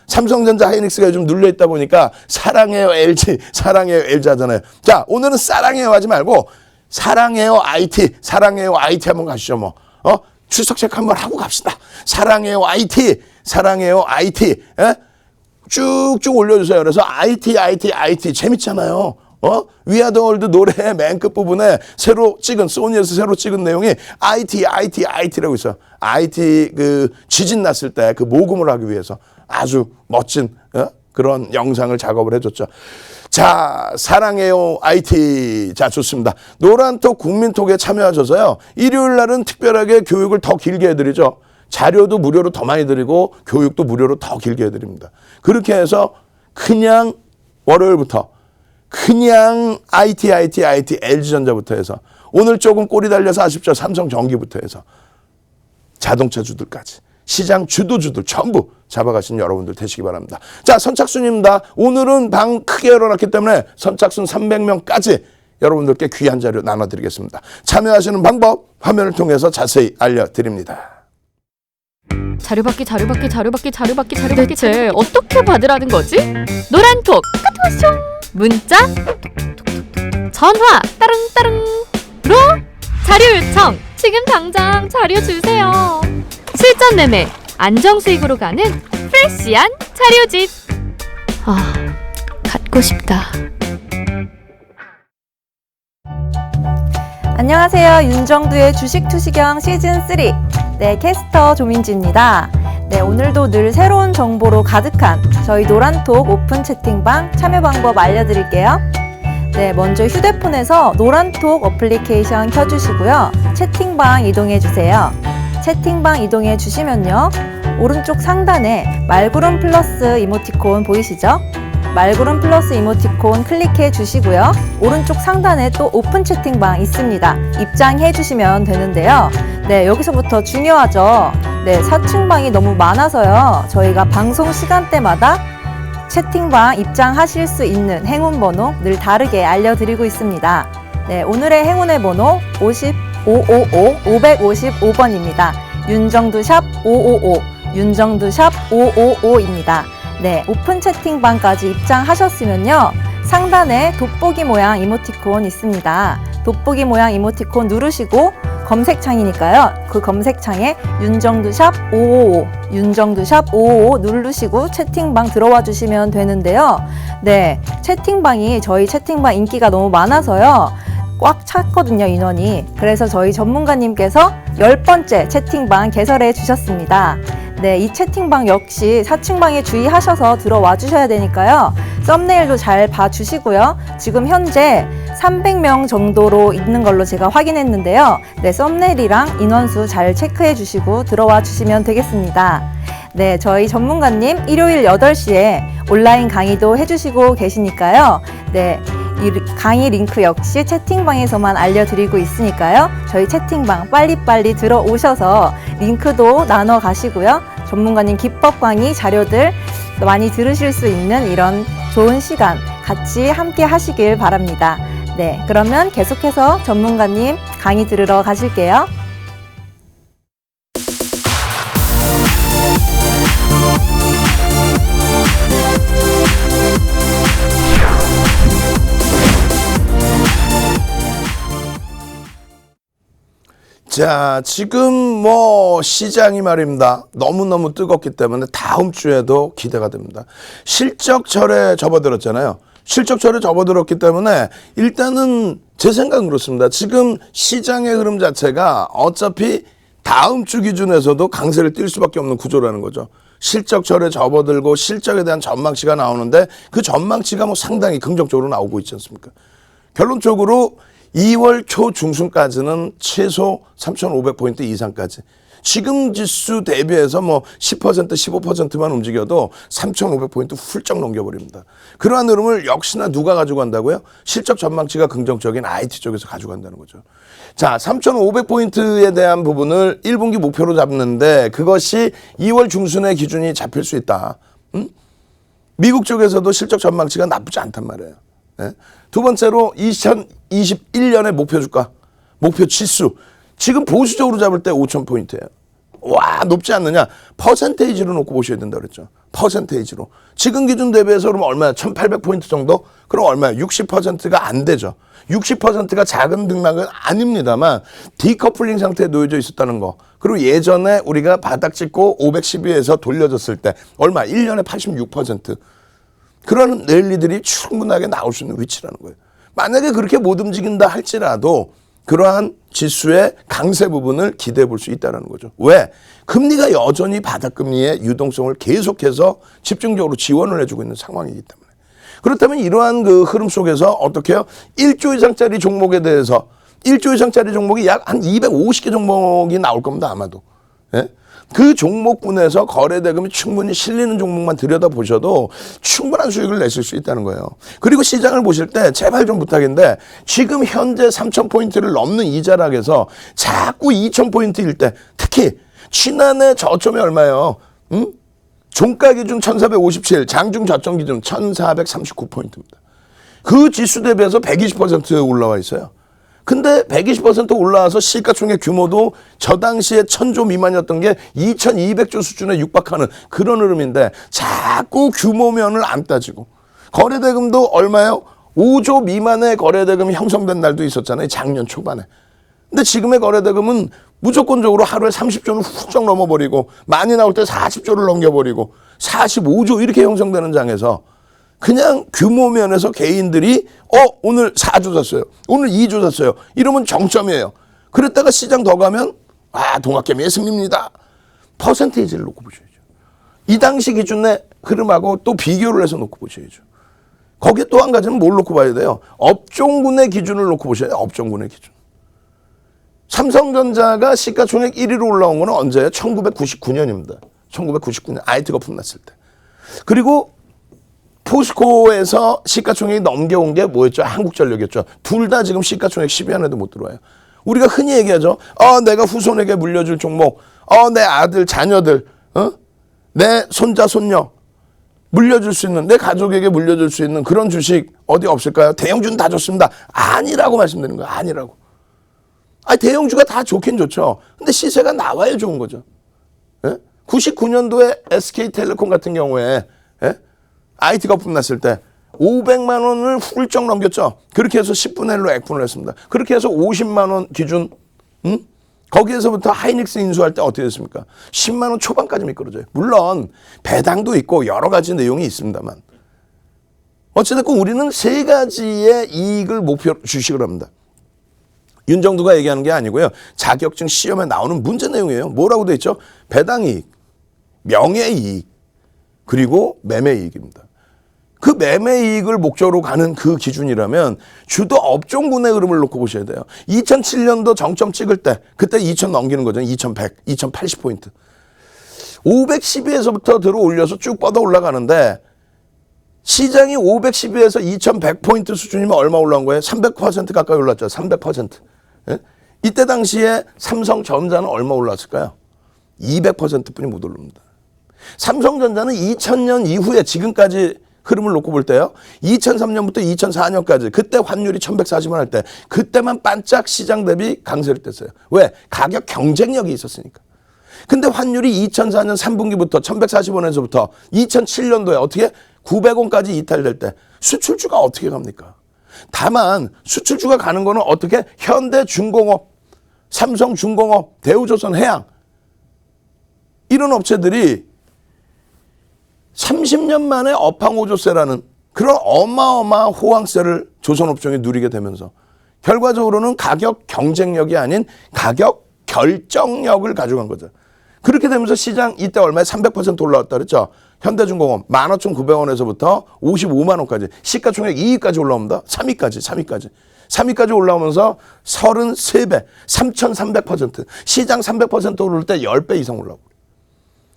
삼성전자 하이닉스가 요즘 눌려있다 보니까 사랑해요 LG, 사랑해요 LG 하잖아요. 자, 오늘은 사랑해요 하지 말고 사랑해요 IT, 사랑해요 IT 한번 가시죠 뭐. 출석 체크 한번 하고 갑시다. 사랑해요 IT, 사랑해요 IT. 쭉쭉 올려주세요. 그래서 IT 재밌잖아요. 위아더월드 노래 맨 끝부분에 새로 찍은, 소니에서 새로 찍은 내용이 IT라고 있어요. IT 지진 났을 때 그 모금을 하기 위해서 아주 멋진 그런 영상을 작업을 해줬죠. 자, 사랑해요 IT. 자, 좋습니다. 노란톡 국민톡에 참여하셔서요. 일요일 날은 특별하게 교육을 더 길게 해드리죠. 자료도 무료로 더 많이 드리고 교육도 무료로 더 길게 해드립니다. 그렇게 해서 그냥 월요일부터 그냥 IT, LG전자부터 해서 오늘 조금 꼬리 달려서 아쉽죠. 삼성전기부터 해서 자동차주들까지 시장 주도주들 전부 잡아가신 여러분들 되시기 바랍니다. 자, 선착순입니다. 오늘은 방 크게 열어놨기 때문에 선착순 300명까지 여러분들께 귀한 자료 나눠드리겠습니다. 참여하시는 방법 화면을 통해서 자세히 알려드립니다. 자료받기 대체 어떻게 받으라는 거지? 노란톡 카톡쇼 문자 전화 따릉따릉으로 자료 요청 지금 당장 자료 주세요. 실전 매매 안정수익으로 가는 프레시한 자료집. 갖고 싶다. 안녕하세요. 윤정두의 주식 투시경 시즌3 캐스터 조민지입니다. 오늘도 늘 새로운 정보로 가득한 저희 노란톡 오픈 채팅방 참여 방법 알려드릴게요. 먼저 휴대폰에서 노란톡 어플리케이션 켜주시고요. 채팅방 이동해주세요. 채팅방 이동해주시면요. 오른쪽 상단에 말구름 플러스 이모티콘 보이시죠? 말구름 플러스 이모티콘 클릭해 주시고요. 오른쪽 상단에 또 오픈 채팅방 있습니다. 입장해 주시면 되는데요. 여기서부터 중요하죠. 사칭방이 너무 많아서요. 저희가 방송 시간대마다 채팅방 입장하실 수 있는 행운 번호 늘 다르게 알려드리고 있습니다. 오늘의 행운의 번호 555입니다. 윤정두샵 555, 윤정두샵 555입니다. 오픈 채팅방까지 입장하셨으면요. 상단에 돋보기 모양 이모티콘 있습니다. 돋보기 모양 이모티콘 누르시고 검색창이니까요. 그 검색창에 윤정두샵 555, 윤정두샵 555 누르시고 채팅방 들어와 주시면 되는데요. 채팅방이 저희 채팅방 인기가 너무 많아서요. 꽉 찼거든요, 인원이. 그래서 저희 전문가님께서 10번째 채팅방 개설해 주셨습니다. 이 채팅방 역시 사칭방에 주의하셔서 들어와 주셔야 되니까요. 썸네일도 잘 봐주시고요. 지금 현재 300명 정도로 있는 걸로 제가 확인했는데요. 썸네일이랑 인원수 잘 체크해 주시고 들어와 주시면 되겠습니다. 저희 전문가님 일요일 8시에 온라인 강의도 해주시고 계시니까요. 이 강의 링크 역시 채팅방에서만 알려드리고 있으니까요. 저희 채팅방 빨리빨리 들어오셔서 링크도 나눠 가시고요. 전문가님 기법 강의 자료들 많이 들으실 수 있는 이런 좋은 시간 같이 함께 하시길 바랍니다. 그러면 계속해서 전문가님 강의 들으러 가실게요. 자, 지금 시장이 말입니다. 너무너무 뜨겁기 때문에 다음 주에도 기대가 됩니다. 실적철에 접어들었잖아요. 실적철에 접어들었기 때문에 일단은 제 생각은 그렇습니다. 지금 시장의 흐름 자체가 어차피 다음 주 기준에서도 강세를 띌 수밖에 없는 구조라는 거죠. 실적철에 접어들고 실적에 대한 전망치가 나오는데 그 전망치가 상당히 긍정적으로 나오고 있지 않습니까? 결론적으로 2월 초 중순까지는 최소 3,500포인트 이상까지. 지금 지수 대비해서 10%, 15%만 움직여도 3,500포인트 훌쩍 넘겨버립니다. 그러한 흐름을 역시나 누가 가지고 간다고요? 실적 전망치가 긍정적인 IT 쪽에서 가지고 간다는 거죠. 자, 3,500포인트에 대한 부분을 1분기 목표로 잡는데 그것이 2월 중순의 기준이 잡힐 수 있다. 미국 쪽에서도 실적 전망치가 나쁘지 않단 말이에요. 두 번째로 2021년의 목표 주가, 목표 지수. 지금 보수적으로 잡을 때 5,000포인트예요. 와, 높지 않느냐? 퍼센테이지로 놓고 보셔야 된다 그랬죠. 퍼센테이지로. 지금 기준 대비해서 그러면 얼마야? 1,800포인트 정도? 그럼 얼마야? 60%가 안 되죠. 60%가 작은 등락은 아닙니다만 디커플링 상태에 놓여져 있었다는 거. 그리고 예전에 우리가 바닥 찍고 512에서 돌려졌을 때 얼마? 1년에 86%. 그런 랠리들이 충분하게 나올 수 있는 위치라는 거예요. 만약에 그렇게 못 움직인다 할지라도 그러한 지수의 강세 부분을 기대해 볼 수 있다는 거죠. 왜? 금리가 여전히 바닥금리의 유동성을 계속해서 집중적으로 지원을 해주고 있는 상황이기 때문에. 그렇다면 이러한 그 흐름 속에서 어떻게 해요? 1조 이상짜리 종목에 대해서 1조 이상짜리 종목이 약 한 250개 종목이 나올 겁니다. 아마도. 그 종목군에서 거래 대금이 충분히 실리는 종목만 들여다보셔도 충분한 수익을 내실 수 있다는 거예요. 그리고 시장을 보실 때 제발 좀 부탁인데 지금 현재 3,000포인트를 넘는 이자락에서 자꾸 2,000포인트일 때 특히 지난해 저점이 얼마예요? 종가 기준 1,457, 장중 저점 기준 1,439포인트입니다. 그 지수 대비해서 120% 올라와 있어요. 근데 120% 올라와서 시가총액 규모도 저 당시에 1000조 미만이었던 게 2200조 수준에 육박하는 그런 흐름인데 자꾸 규모면을 안 따지고 거래대금도 얼마요? 5조 미만의 거래대금이 형성된 날도 있었잖아요. 작년 초반에. 근데 지금의 거래대금은 무조건적으로 하루에 30조는 훌쩍 넘어버리고 많이 나올 때 40조를 넘겨버리고 45조 이렇게 형성되는 장에서 그냥 규모 면에서 개인들이 오늘 4조 샀어요. 오늘 2조 샀어요. 이러면 정점이에요. 그랬다가 시장 더 가면 동학개미의 승리입니다. 퍼센테이지를 놓고 보셔야죠. 이 당시 기준의 흐름하고 또 비교를 해서 놓고 보셔야죠. 거기에 또 한 가지는 뭘 놓고 봐야 돼요? 업종군의 기준을 놓고 보셔야 돼요. 업종군의 기준. 삼성전자가 시가총액 1위로 올라온 거는 언제예요? 1999년입니다. 1999년 IT 거품 났을 때. 그리고 포스코에서 시가총액이 넘겨온 게 뭐였죠? 한국전력이었죠. 둘 다 지금 시가총액 10위 안에도 못 들어와요. 우리가 흔히 얘기하죠. 내가 후손에게 물려줄 종목, 내 아들, 자녀들, 내 손자, 손녀 물려줄 수 있는, 내 가족에게 물려줄 수 있는 그런 주식 어디 없을까요? 대형주는 다 좋습니다. 아니라고 말씀드리는 거예요. 아니라고. 대형주가 다 좋긴 좋죠. 근데 시세가 나와야 좋은 거죠. 99년도에 SK텔레콤 같은 경우에 IT 거품 났을 때 500만 원을 훌쩍 넘겼죠. 그렇게 해서 10분의 1로 액분을 했습니다. 그렇게 해서 50만 원 기준, 거기에서부터 하이닉스 인수할 때 어떻게 됐습니까? 10만 원 초반까지 미끄러져요. 물론 배당도 있고 여러 가지 내용이 있습니다만 어찌됐건 우리는 세 가지의 이익을 목표로 주식을 합니다. 윤정두가 얘기하는 게 아니고요. 자격증 시험에 나오는 문제 내용이에요. 뭐라고 돼 있죠? 배당이익, 명예이익, 그리고 매매이익입니다. 그 매매이익을 목적으로 가는 그 기준이라면 주도 업종군의 흐름을 놓고 보셔야 돼요. 2007년도 정점 찍을 때 그때 2000 넘기는 거죠. 2100, 2080포인트. 512에서부터 들어 올려서 쭉 뻗어 올라가는데 시장이 512에서 2100포인트 수준이면 얼마 올라온 거예요? 300% 가까이 올랐죠. 300%. 예? 이때 당시에 삼성전자는 얼마 올랐을까요? 200%뿐이 못 오릅니다. 삼성전자는 2000년 이후에 지금까지 흐름을 놓고 볼 때요. 2003년부터 2004년까지 그때 환율이 1140원 할 때 그때만 반짝 시장 대비 강세를 뗐어요. 왜? 가격 경쟁력이 있었으니까. 근데 환율이 2004년 3분기부터 1140원에서부터 2007년도에 어떻게 900원까지 이탈될 때 수출주가 어떻게 갑니까? 다만 수출주가 가는 거는 어떻게? 현대중공업, 삼성중공업, 대우조선해양 이런 업체들이 30년 만에 업황오조세라는 그런 어마어마한 호황세를 조선업종이 누리게 되면서 결과적으로는 가격 경쟁력이 아닌 가격 결정력을 가져간 거죠. 그렇게 되면서 시장 이때 얼마에 300% 올라왔다 그랬죠. 현대중공업 15,900원에서부터 55만 원까지 시가총액 2위까지 올라옵니다. 3위까지 올라오면서 33배, 3,300% 시장 300% 오를 때 10배 이상 올라오고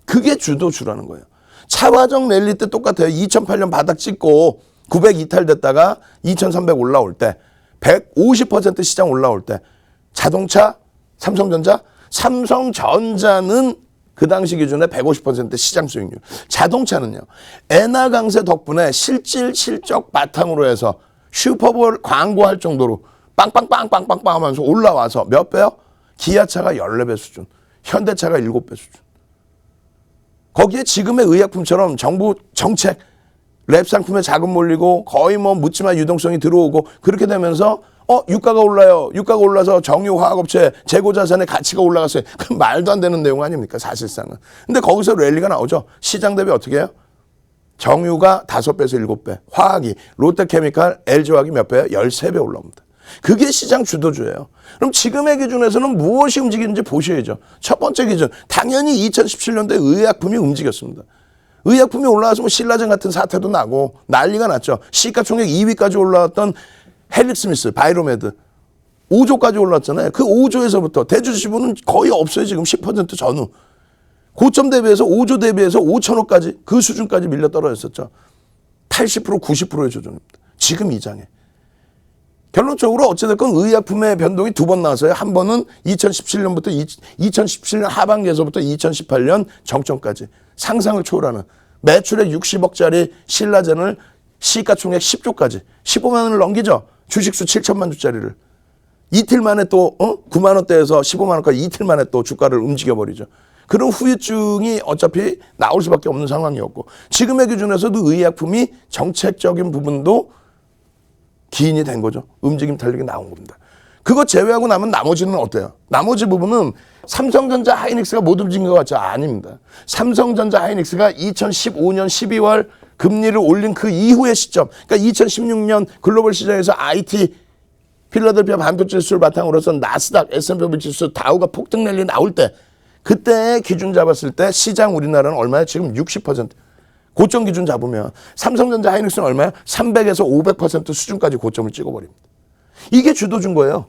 그게 주도주라는 거예요. 차화정 랠리 때 똑같아요. 2008년 바닥 찍고 900 이탈됐다가 2300 올라올 때 150% 시장 올라올 때 자동차 삼성전자는 그 당시 기준에 150% 시장 수익률. 자동차는요. 엔화 강세 덕분에 실적 바탕으로 해서 슈퍼볼 광고할 정도로 빵빵빵빵빵빵 하면서 올라와서 몇 배요? 기아차가 14배 수준, 현대차가 7배 수준. 거기에 지금의 의약품처럼 정부 정책, 랩 상품에 자금 몰리고 거의 묻지마 유동성이 들어오고 그렇게 되면서 유가가 올라요. 유가가 올라서 정유화학업체 재고자산의 가치가 올라갔어요. 그 말도 안 되는 내용 아닙니까 사실상은. 근데 거기서 랠리가 나오죠. 시장 대비 어떻게 해요? 정유가 5배에서 7배, 화학이 롯데케미칼, LG화학이 몇 배예요? 13배 올라옵니다. 그게 시장 주도주예요. 그럼 지금의 기준에서는 무엇이 움직이는지 보셔야죠. 첫 번째 기준, 당연히 2017년도에 의약품이 움직였습니다. 의약품이 올라와서 신라젠 같은 사태도 나고 난리가 났죠. 시가총액 2위까지 올라왔던 헬릭스미스, 바이로메드 5조까지 올랐잖아요. 그 5조에서부터 대주주분은 거의 없어요. 지금 10% 전후. 고점 대비해서 5조 대비해서 5천억까지 그 수준까지 밀려 떨어졌었죠. 80% 90%의 조정입니다. 지금 이 장에. 결론적으로 어찌됐건 의약품의 변동이 두 번 나왔어요. 한 번은 2017년부터 2017년 하반기에서부터 2018년 정점까지 상상을 초월하는 매출액 60억짜리 신라젠을 시가총액 10조까지 15만 원을 넘기죠. 주식수 7천만 주짜리를. 이틀 만에 또 9만 원대에서 15만 원까지 이틀 만에 또 주가를 움직여버리죠. 그런 후유증이 어차피 나올 수밖에 없는 상황이었고 지금의 기준에서도 의약품이 정책적인 부분도 기인이 된 거죠. 움직임 탄력이 나온 겁니다. 그거 제외하고 나면 나머지는 어때요? 나머지 부분은 삼성전자 하이닉스가 못 움직인 것 같죠? 아닙니다. 삼성전자 하이닉스가 2015년 12월 금리를 올린 그 이후의 시점, 그러니까 2016년 글로벌 시장에서 IT 필라델피아 반도체 지수를 바탕으로 해서 나스닥, S&P 지수, 다우가 폭등 랠리 나올 때 그때 기준 잡았을 때 시장 우리나라는 얼마야? 지금 60%. 고점 기준 잡으면 삼성전자 하이닉스는 얼마야? 300에서 500% 수준까지 고점을 찍어버립니다. 이게 주도준 거예요.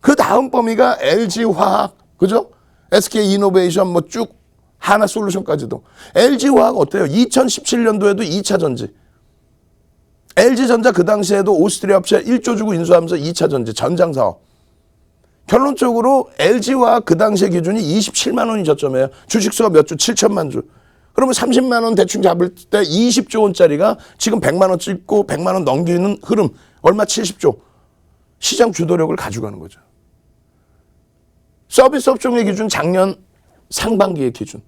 그 다음 범위가 LG화학, 그죠? SK이노베이션 뭐 쭉 하나솔루션까지도. LG화학 어때요? 2017년도에도 2차 전지. LG전자 그 당시에도 오스트리아 업체 1조 주고 인수하면서 2차 전지 전장사업. 결론적으로 LG화학 그 당시의 기준이 27만 원이 저점이에요. 주식수가 몇 주? 7천만 주. 그러면 30만 원 대충 잡을 때 20조 원짜리가 지금 100만 원 찍고 100만 원 넘기는 흐름. 얼마? 70조. 시장 주도력을 가져가는 거죠. 서비스 업종의 기준 작년 상반기의 기준.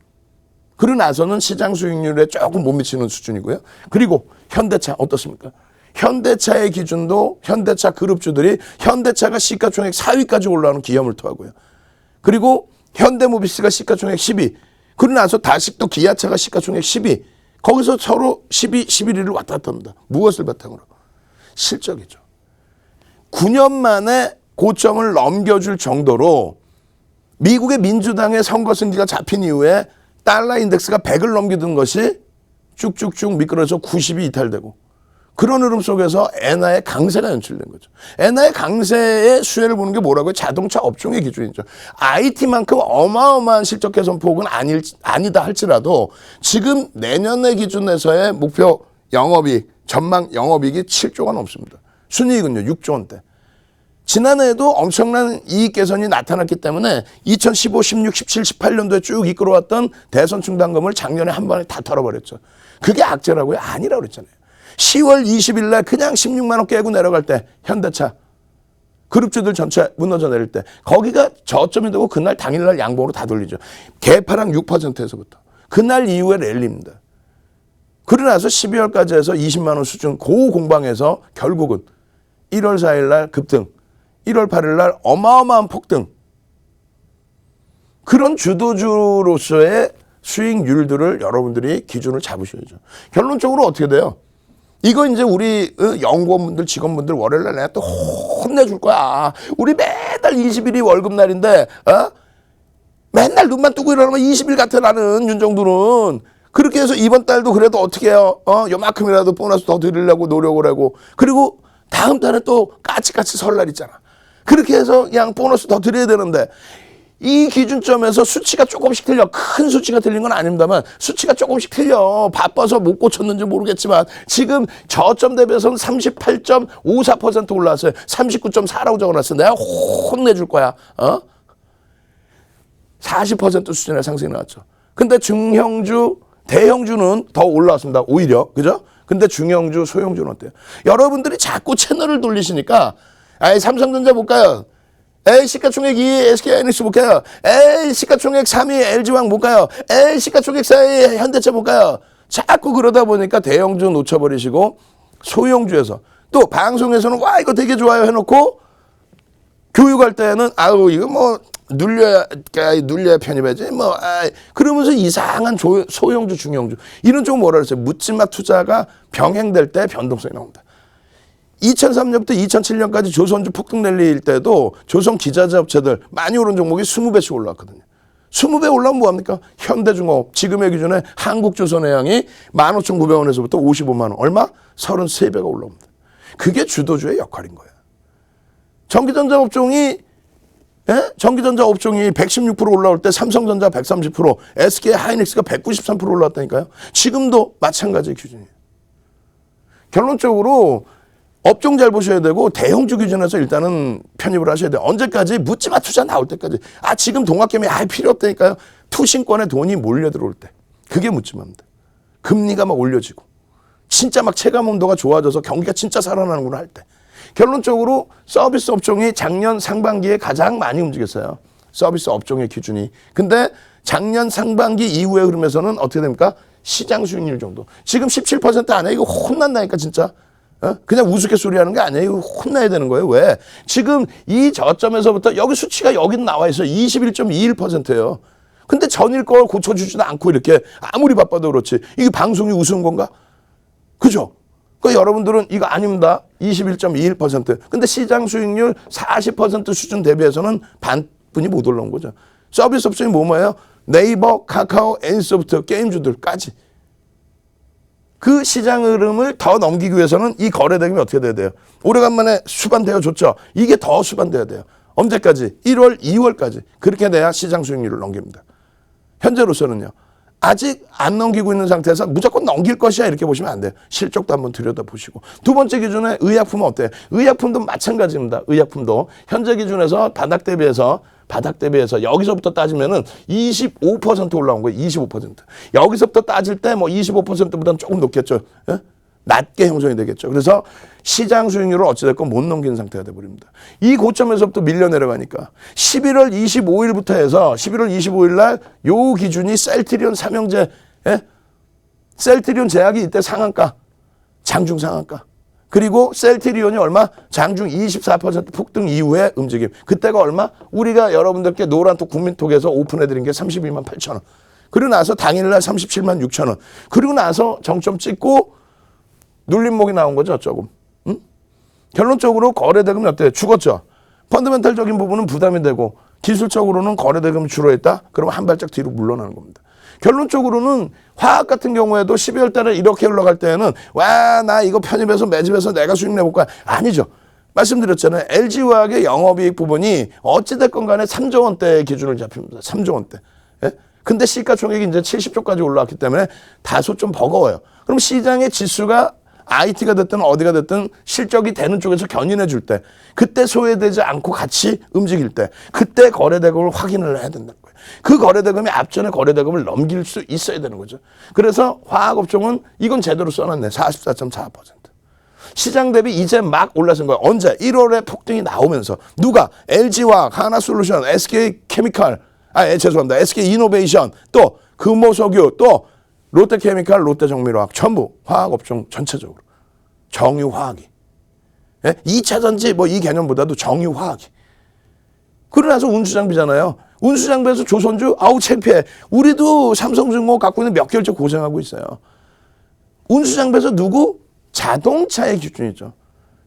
그러고 나서는 시장 수익률에 조금 못 미치는 수준이고요. 그리고 현대차 어떻습니까? 현대차의 기준도 현대차 그룹주들이 현대차가 시가총액 4위까지 올라오는 기염을 토하고요. 그리고 현대모비스가 시가총액 10위. 그러고 나서 다시 또 기아차가 시가총액 10위. 거기서 서로 10위, 11위를 왔다 갔다 합니다. 무엇을 바탕으로? 실적이죠. 9년 만에 고점을 넘겨줄 정도로 미국의 민주당의 선거 승리가 잡힌 이후에 달러 인덱스가 100을 넘기던 것이 쭉쭉쭉 미끄러져 90이 이탈되고 그런 흐름 속에서 엔화의 강세가 연출된 거죠. 엔화의 강세의 수혜를 보는 게 뭐라고요? 자동차 업종의 기준이죠. IT만큼 어마어마한 실적 개선 폭은 아니다 할지라도 지금 내년의 기준에서의 목표 영업이익, 전망 영업이익이 7조가 넘습니다. 순이익은요 6조 원대. 지난해에도 엄청난 이익 개선이 나타났기 때문에 2015, 16, 17, 18년도에 쭉 이끌어왔던 대선 충당금을 작년에 한 번에 다 털어버렸죠. 그게 악재라고요? 아니라고 그랬잖아요. 10월 20일 날 그냥 16만 원 깨고 내려갈 때 현대차 그룹주들 전체 무너져 내릴 때 거기가 저점이 되고 그날 당일날 양봉으로 다 돌리죠. 개파랑 6%에서부터. 그날 이후에 랠리입니다. 그러고 나서 12월까지 해서 20만 원 수준 고공방에서 결국은 1월 4일 날 급등 1월 8일 날 어마어마한 폭등. 그런 주도주로서의 수익률들을 여러분들이 기준을 잡으셔야죠. 결론적으로 어떻게 돼요? 이거 이제 우리 연구원분들, 직원분들 월요일 날 내가 또 혼내줄 거야. 우리 매달 20일이 월급날인데 맨날 눈만 뜨고 일어나면 20일 같아 나는 윤정도는. 그렇게 해서 이번 달도 그래도 어떻게 해요? 요만큼이라도 보너스 더 드리려고 노력을 하고 그리고 다음 달에 또 까치까치 설날 있잖아. 그렇게 해서 그냥 보너스 더 드려야 되는데 이 기준점에서 수치가 조금씩 틀려. 큰 수치가 틀린 건 아닙니다만 수치가 조금씩 틀려. 바빠서 못 고쳤는지 모르겠지만 지금 저점 대비해서는 38.54% 올라왔어요. 39.4라고 적어놨어요. 내가 혼내줄 거야. 40% 수준의 상승이 나왔죠. 근데 중형주, 대형주는 더 올라왔습니다. 오히려. 그죠? 근데 중형주, 소형주는 어때요? 여러분들이 자꾸 채널을 돌리시니까 삼성전자 볼까요? 시가총액 2위 SK하이닉스 볼까요? 시가총액 3위 LG화학 볼까요? 시가총액 4위 현대차 볼까요? 자꾸 그러다 보니까 대형주 놓쳐버리시고 소형주에서 또 방송에서는 와 이거 되게 좋아요 해놓고 교육할 때는 이거 뭐 눌려야 편입하지 그러면서 이상한 소형주 중형주 이런 쪽 뭐라 그랬어요? 묻지마 투자가 병행될 때 변동성이 나온다. 2003년부터 2007년까지 조선주 폭등 랠리일 때도 조선 기자재 업체들 많이 오른 종목이 20배씩 올라왔거든요. 20배 올라오면 뭐합니까? 현대중공업 지금의 기준에 한국조선해양이 15,900원에서부터 55만 원 얼마? 33배가 올라옵니다. 그게 주도주의 역할인 거예요. 전기전자 업종이 116% 올라올 때 삼성전자 130%, SK 하이닉스가 193% 올라왔다니까요. 지금도 마찬가지의 기준이에요. 결론적으로 업종 잘 보셔야 되고 대형주 기준에서 일단은 편입을 하셔야 돼요. 언제까지? 묻지마 투자 나올 때까지. 지금 동학개미 필요 없다니까요. 투신권에 돈이 몰려 들어올 때. 그게 묻지마입니다. 금리가 막 올려지고 진짜 막 체감 온도가 좋아져서 경기가 진짜 살아나는구나 할 때. 결론적으로 서비스 업종이 작년 상반기에 가장 많이 움직였어요. 서비스 업종의 기준이. 근데 작년 상반기 이후의 흐름에서는 어떻게 됩니까? 시장 수익률 정도. 지금 17% 안 해. 이거 혼난다니까 진짜. 그냥 우스갯소리 하는 게 아니에요. 이거 혼나야 되는 거예요. 왜? 지금 이 저점에서부터 여기 수치가 여기 나와 있어요. 21.21%예요. 근데 전일 걸 고쳐주지도 않고 이렇게 아무리 바빠도 그렇지. 이게 방송이 우스운 건가? 그죠? 그러니까 여러분들은 이거 아닙니다. 21.21%. 근데 시장 수익률 40% 수준 대비해서는 반뿐이 못 올라온 거죠. 서비스 업종이 뭐예요? 네이버, 카카오, N소프트, 게임주들까지. 그 시장 흐름을 더 넘기기 위해서는 이 거래 대금이 어떻게 돼야 돼요? 오래간만에 수반되어 줬죠. 이게 더 수반돼야 돼요. 언제까지? 1월, 2월까지. 그렇게 돼야 시장 수익률을 넘깁니다. 현재로서는요. 아직 안 넘기고 있는 상태에서 무조건 넘길 것이야 이렇게 보시면 안 돼요. 실적도 한번 들여다보시고. 두 번째 기준에 의약품은 어때요? 의약품도 마찬가지입니다. 의약품도 현재 기준에서 바닥 대비해서 여기서부터 따지면은 25% 올라온 거예요. 25%. 여기서부터 따질 때 뭐 25%보다는 조금 높겠죠. 예? 낮게 형성이 되겠죠. 그래서 시장 수익률을 어찌됐건 못 넘기는 상태가 돼버립니다. 이 고점에서부터 밀려 내려가니까 11월 25일부터 해서 11월 25일 날 요 기준이 셀트리온 삼형제, 예? 셀트리온 제약이 이때 상한가, 장중 상한가. 그리고 셀트리온이 얼마? 장중 24% 폭등 이후에 움직임. 그때가 얼마? 우리가 여러분들께 노란톡 국민톡에서 오픈해드린 게 32만 8천 원. 그리고 나서 당일날 37만 6천 원. 그리고 나서 정점 찍고 눌림목이 나온 거죠, 조금. 응? 결론적으로 거래대금이 어때요? 죽었죠. 펀더멘탈적인 부분은 부담이 되고 기술적으로는 거래대금이 줄어있다? 그러면 한 발짝 뒤로 물러나는 겁니다. 결론적으로는 화학 같은 경우에도 12월 달에 이렇게 흘러갈 때에는 와, 나 이거 편입해서 매집해서 내가 수익 내볼 거야. 아니죠. 말씀드렸잖아요. LG화학의 영업이익 부분이 어찌됐건 간에 3조 원대 기준을 잡힙니다. 3조 원대. 예? 근데 시가총액이 이제 70조까지 올라왔기 때문에 다소 좀 버거워요. 그럼 시장의 지수가 IT가 됐든 어디가 됐든 실적이 되는 쪽에서 견인해 줄 때, 그때 소외되지 않고 같이 움직일 때, 그때 거래대금을 확인을 해야 된다는 거예요. 그 거래대금이 앞전에 거래대금을 넘길 수 있어야 되는 거죠. 그래서 화학업종은 이건 제대로 써놨네. 44.4%. 시장 대비 이제 막 올라선 거예요. 언제? 1월에 폭등이 나오면서. 누가? LG화학, 하나솔루션, SK케미칼, 죄송합니다. SK이노베이션, 또 금호석유, 또 롯데케미칼, 롯데정밀화학, 전부 화학업종 전체적으로 정유화학이. 예? 2차전지 뭐 이 개념보다도 정유화학이. 그러고 나서 운수장비잖아요. 운수장비에서 조선주, 아우 창피해. 우리도 삼성중공 갖고 있는 몇 개월째 고생하고 있어요. 운수장비에서 누구? 자동차의 기준이죠.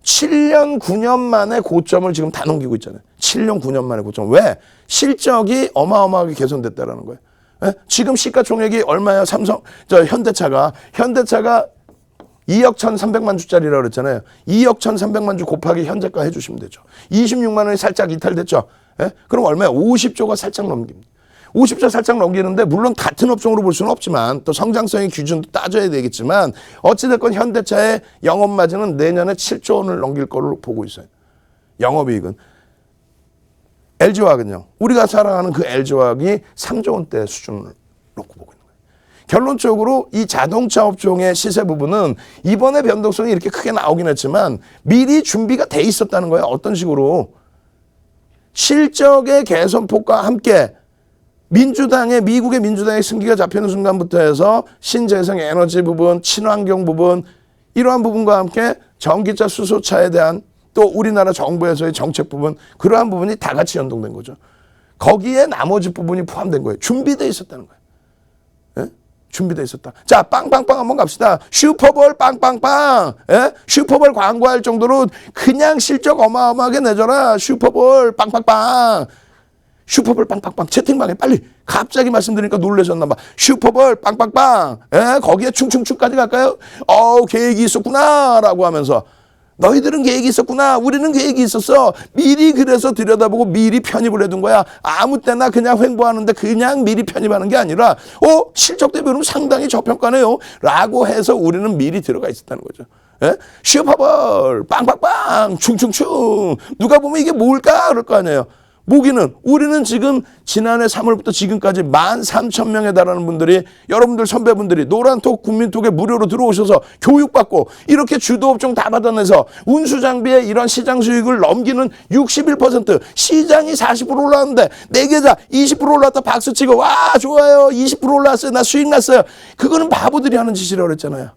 7년, 9년 만에 고점을 지금 다 넘기고 있잖아요. 7년, 9년 만에 고점. 왜? 실적이 어마어마하게 개선됐다라는 거예요. 예? 지금 시가총액이 얼마야? 현대차가 2억 1,300만 주짜리라고 그랬잖아요. 2억 1,300만 주 곱하기 현재가 해주시면 되죠. 26만 원이 살짝 이탈됐죠. 예? 그럼 얼마야? 50조가 살짝 넘깁니다. 50조 살짝 넘기는데 물론 같은 업종으로 볼 수는 없지만 또 성장성의 기준도 따져야 되겠지만 어찌됐건 현대차의 영업마진은 내년에 7조 원을 넘길 걸로 보고 있어요. 영업이익은. LG화학은요. 우리가 사랑하는 그 LG화학이 3조 원대 수준을 놓고 보고 있는 거예요. 결론적으로 이 자동차 업종의 시세 부분은 이번에 변동성이 이렇게 크게 나오긴 했지만 미리 준비가 돼 있었다는 거예요. 어떤 식으로. 실적의 개선폭과 함께 미국의 민주당의 승기가 잡히는 순간부터 해서 신재생 에너지 부분, 친환경 부분, 이러한 부분과 함께 전기차, 수소차에 대한 또 우리나라 정부에서의 정책 부분, 그러한 부분이 다 같이 연동된 거죠. 거기에 나머지 부분이 포함된 거예요. 준비되어 있었다는 거예요. 예? 준비되어 있었다. 자, 빵빵빵 한번 갑시다. 슈퍼볼 빵빵빵. 예? 슈퍼볼 광고할 정도로 그냥 실적 어마어마하게 내줘라. 슈퍼볼 빵빵빵. 슈퍼볼 빵빵빵. 채팅방에 빨리. 갑자기 말씀드리니까 놀라셨나 봐. 슈퍼볼 빵빵빵. 예? 거기에 충충충까지 갈까요? 계획이 있었구나. 라고 하면서. 너희들은 계획이 있었구나. 우리는 계획이 있었어. 미리 그래서 들여다보고 미리 편입을 해둔 거야. 아무 때나 그냥 횡보하는데 그냥 미리 편입하는 게 아니라 실적 대비로는 상당히 저평가네요. 라고 해서 우리는 미리 들어가 있었다는 거죠. 예? 슈퍼볼 빵빵빵 충충충. 누가 보면 이게 뭘까? 그럴 거 아니에요. 모기는 우리는 지금 지난해 3월부터 지금까지 13,000명에 달하는 분들이 여러분들 선배분들이 노란톡 국민톡에 무료로 들어오셔서 교육받고 이렇게 주도업종 다 받아내서 운수장비에 이런 시장 수익을 넘기는 61% 시장이 40% 올라왔는데 내 계좌 20% 올랐다 박수치고 와 좋아요 20% 올랐어요 나 수익 났어요. 그거는 바보들이 하는 짓이라고 그랬잖아요.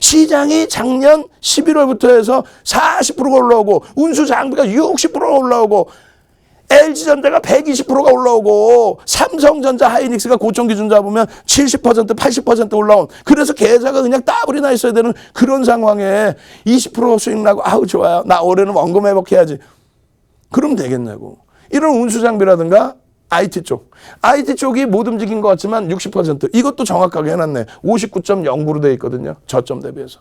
시장이 작년 11월부터 해서 40%가 올라오고 운수장비가 60%가 올라오고 LG전자가 120%가 올라오고 삼성전자 하이닉스가 고점 기준 잡으면 70% 80% 올라온 그래서 계좌가 그냥 따블이 나 있어야 되는 그런 상황에 20% 수익 나고 아우 좋아요 나 올해는 원금 회복해야지 그러면 되겠냐고. 이런 운수장비라든가 IT 쪽이 못 움직인 것 같지만 60% 이것도 정확하게 해놨네. 59.09로 돼 있거든요. 저점 대비해서.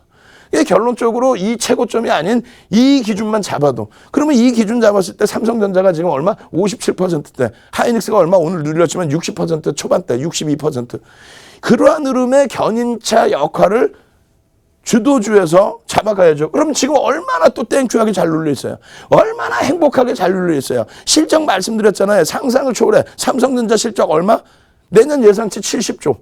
이게 결론적으로 이 최고점이 아닌 이 기준만 잡아도 그러면 이 기준 잡았을 때 삼성전자가 지금 얼마? 57%대 하이닉스가 얼마? 오늘 눌렸지만 60% 초반대 62% 그러한 흐름의 견인차 역할을 주도주에서 잡아가야죠. 그럼 지금 얼마나 또 땡큐하게 잘 눌려 있어요. 얼마나 행복하게 잘 눌려 있어요. 실적 말씀드렸잖아요. 상상을 초월해. 삼성전자 실적 얼마? 내년 예상치 70조.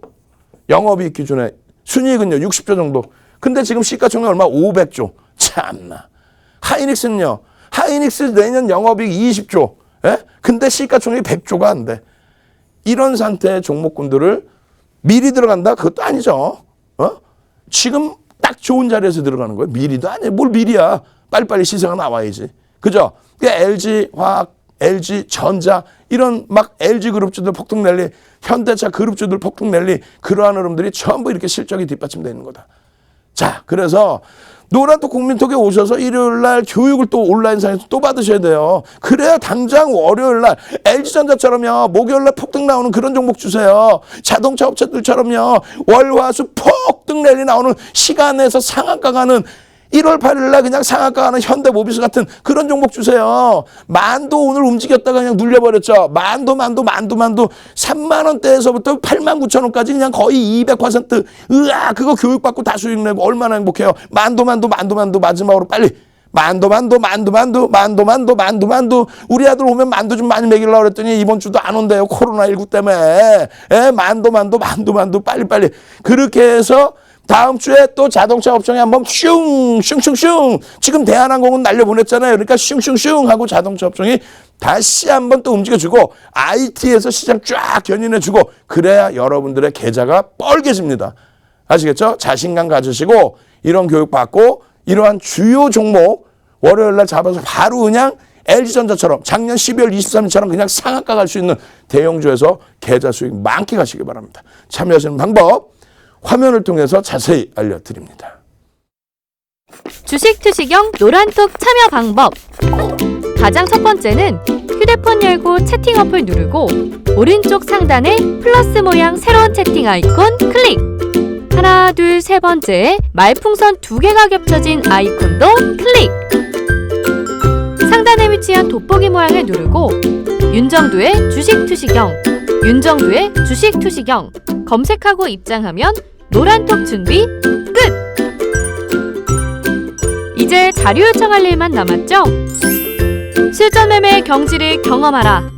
영업이익 기준에 순이익은요 60조 정도. 근데 지금 시가총액 얼마? 500조. 참나. 하이닉스는요. 하이닉스 내년 영업이익 20조. 예? 근데 시가총액이 100조가 안 돼. 이런 상태의 종목군들을 미리 들어간다? 그것도 아니죠. 지금 딱 좋은 자리에서 들어가는 거예요. 미리도 아니에요. 뭘 미리야. 빨리빨리 시세가 나와야지. 그죠? LG화학, LG전자 이런 막 LG그룹주들 폭등랠리, 현대차 그룹주들 폭등랠리 그러한 흐름들이 전부 이렇게 실적이 뒷받침되어 있는 거다. 자, 그래서 노란톡 국민톡에 오셔서 일요일날 교육을 또 온라인상에서 또 받으셔야 돼요. 그래야 당장 월요일날 LG전자처럼요. 목요일날 폭등 나오는 그런 종목 주세요. 자동차 업체들처럼요. 월화수 폭등 랠리 나오는 시간에서 상한가 가는 1월 8일날 그냥 상한가 가는 현대모비스 같은 그런 종목 주세요. 만도 오늘 움직였다가 그냥 눌려버렸죠. 만도 3만 원대에서부터 8만 9천 원까지 그냥 거의 200% 으아 그거 교육받고 다 수익 내고 얼마나 행복해요. 만도 마지막으로 빨리 만도 우리 아들 오면 만두 좀 많이 먹이려고 그랬더니 이번 주도 안 온대요. 코로나19 때문에 만도 빨리 그렇게 해서 다음 주에 또 자동차 업종에 한번 슝 지금 대한항공은 날려보냈잖아요. 그러니까 슝 하고 자동차 업종이 다시 한번 또 움직여주고 IT에서 시장 쫙 견인해주고 그래야 여러분들의 계좌가 뻘개집니다. 아시겠죠? 자신감 가지시고 이런 교육 받고 이러한 주요 종목 월요일날 잡아서 바로 그냥 LG전자처럼 작년 12월 23일처럼 그냥 상한가 갈 수 있는 대형주에서 계좌 수익 많게 가시기 바랍니다. 참여하시는 방법 화면을 통해서 자세히 알려드립니다. 주식 투시경 노란톡 참여 방법. 가장 첫 번째는 휴대폰 열고 채팅 어플 누르고 오른쪽 상단에 플러스 모양 새로운 채팅 아이콘 클릭. 하나, 둘, 세 번째 말풍선 2개가 겹쳐진 아이콘도 클릭. 상단에 위치한 돋보기 모양을 누르고 윤정두의 주식 투시경, 윤정두의 주식 투시경 검색하고 입장하면 노란톡 준비 끝! 이제 자료 요청할 일만 남았죠? 실전 매매의 경지를 경험하라.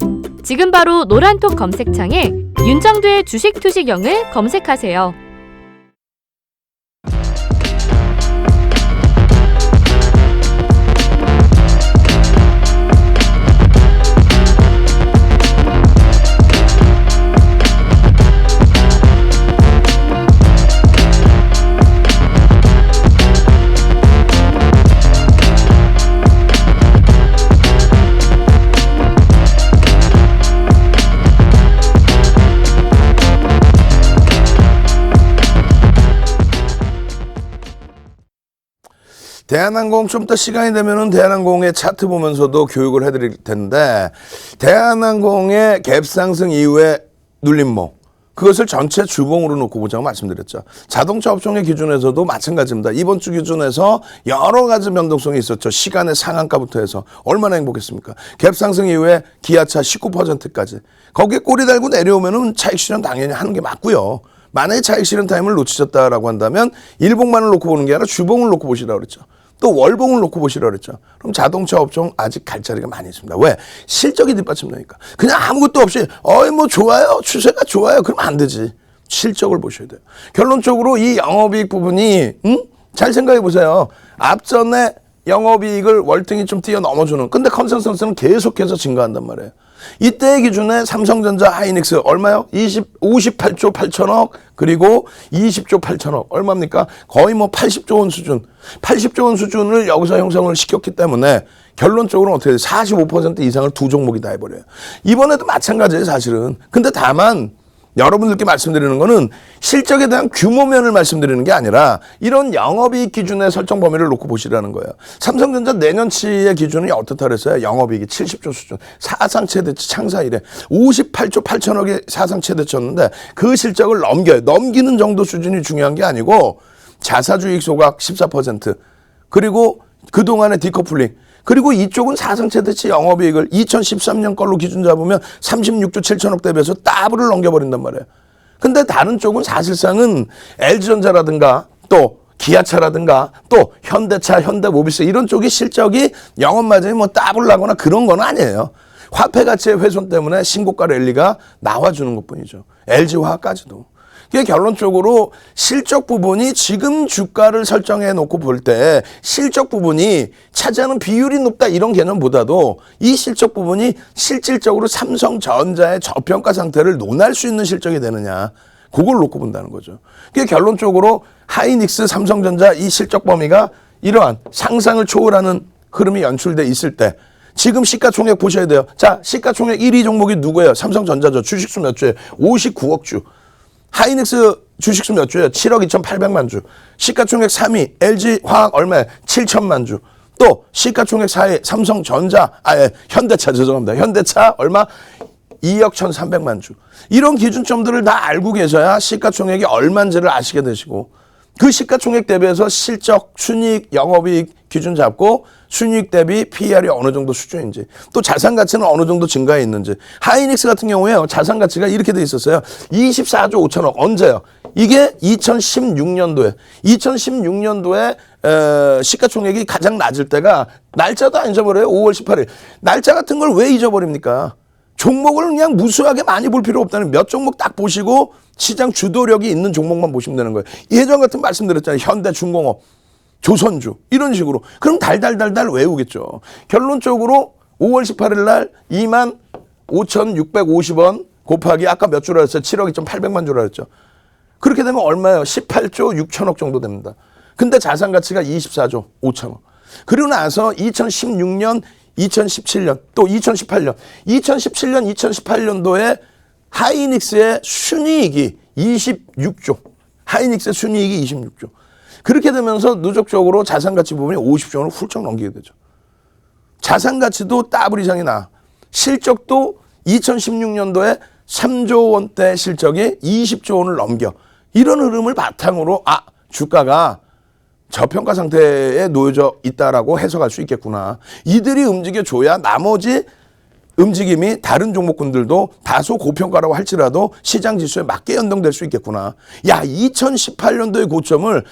지금 바로 노란톡 검색창에 윤정두의 주식 투시경을 검색하세요. 대한항공 좀 이따 시간이 되면은 대한항공의 차트 보면서도 교육을 해드릴 텐데 대한항공의 갭 상승 이후에 눌림목 그것을 전체 주봉으로 놓고 보자고 말씀드렸죠. 자동차 업종의 기준에서도 마찬가지입니다. 이번 주 기준에서 여러 가지 변동성이 있었죠. 시간의 상한가부터 해서 얼마나 행복했습니까? 갭 상승 이후에 기아차 19%까지 거기에 꼬리 달고 내려오면은 차익 실현 당연히 하는 게 맞고요. 만약에 차익 실현 타임을 놓치셨다라고 한다면 일봉만을 놓고 보는 게 아니라 주봉을 놓고 보시라고 그랬죠. 또 월봉을 놓고 보시라 그랬죠. 그럼 자동차 업종 아직 갈 자리가 많이 있습니다. 왜? 실적이 뒷받침되니까. 그냥 아무것도 없이 뭐 좋아요. 추세가 좋아요. 그러면 안 되지. 실적을 보셔야 돼요. 결론적으로 이 영업이익 부분이 잘 생각해 보세요. 앞전에 영업이익을 월등히 좀 뛰어넘어주는. 근데 컨센서스는 계속해서 증가한단 말이에요. 이때 기준에 삼성전자 하이닉스 얼마요? 58조 8천억 그리고 20조 8천억 얼마입니까? 거의 뭐 80조 원 수준. 80조 원 수준을 여기서 형성을 시켰기 때문에 결론적으로 어떻게 돼요? 45% 이상을 두 종목이 다 해버려요. 이번에도 마찬가지예요 사실은. 근데 다만 여러분들께 말씀드리는 거는 실적에 대한 규모면을 말씀드리는 게 아니라 이런 영업이익 기준의 설정 범위를 놓고 보시라는 거예요. 삼성전자 내년치의 기준이 어떻다 그랬어요? 영업이익이 70조 수준. 사상 최대치 창사 이래 58조 8천억이 사상 최대치였는데 그 실적을 넘겨요. 넘기는 정도 수준이 중요한 게 아니고 자사주익 소각 14% 그리고 그동안의 디커플링 그리고 이쪽은 사상 최대치 영업이익을 2013년 걸로 기준 잡으면 36조 7천억 대비해서 더블을 넘겨버린단 말이에요. 근데 다른 쪽은 사실상은 LG전자라든가 또 기아차라든가 또 현대차, 현대모비스 이런 쪽이 실적이 영업마진이 뭐 더블 나거나 그런 건 아니에요. 화폐 가치의 훼손 때문에 신고가 랠리가 나와주는 것뿐이죠. LG화학까지도. 이게 결론적으로 실적 부분이 지금 주가를 설정해 놓고 볼 때 실적 부분이 차지하는 비율이 높다 이런 개념보다도 이 실적 부분이 실질적으로 삼성전자의 저평가 상태를 논할 수 있는 실적이 되느냐 그걸 놓고 본다는 거죠. 그게 결론적으로 하이닉스, 삼성전자 이 실적 범위가 이러한 상상을 초월하는 흐름이 연출돼 있을 때 지금 시가총액 보셔야 돼요. 자, 시가총액 1위 종목이 누구예요? 삼성전자죠. 주식수 몇 주예요? 59억 주. 하이닉스 주식수 몇 주예요? 7억 2,800만 주. 시가총액 3위 LG화학 얼마에? 7천만 주. 또 시가총액 4위 삼성전자 현대차 죄송합니다. 현대차 얼마? 2억 1,300만 주. 이런 기준점들을 다 알고 계셔야 시가총액이 얼마인지를 아시게 되시고 그 시가총액 대비해서 실적, 순이익, 영업이익 기준 잡고 순이익 대비 PER이 어느 정도 수준인지 또 자산 가치는 어느 정도 증가해 있는지 하이닉스 같은 경우에요. 자산 가치가 이렇게 돼 있었어요. 24조 5천억 언제요? 이게 2016년도에 시가총액이 가장 낮을 때가 날짜도 안 잊어버려요. 5월 18일. 날짜 같은 걸 왜 잊어버립니까? 종목을 그냥 무수하게 많이 볼 필요 없다는 몇 종목 딱 보시고 시장 주도력이 있는 종목만 보시면 되는 거예요. 예전 같은 말씀드렸잖아요. 현대중공업, 조선주 이런 식으로. 그럼 달달달달 외우겠죠. 결론적으로 5월 18일 날 25,650원 곱하기 아까 몇 주라 했어요? 7억 2,800만 주라 했죠. 그렇게 되면 얼마예요? 18조 6천억 정도 됩니다. 근데 자산 가치가 24조 5천억. 그리고 나서 2016년 2017년 또 2018년 2018년도에 하이닉스의 순이익이 26조 하이닉스의 순이익이 26조 그렇게 되면서 누적적으로 자산가치 부분이 50조 원을 훌쩍 넘기게 되죠. 자산가치도 더블 이상이 나 실적도 2016년도에 3조 원대 실적이 20조 원을 넘겨 이런 흐름을 바탕으로 주가가 저평가 상태에 놓여져 있다라고 해석할 수 있겠구나. 이들이 움직여줘야 나머지 움직임이 다른 종목군들도 다소 고평가라고 할지라도 시장 지수에 맞게 연동될 수 있겠구나. 야, 2018년도의 고점을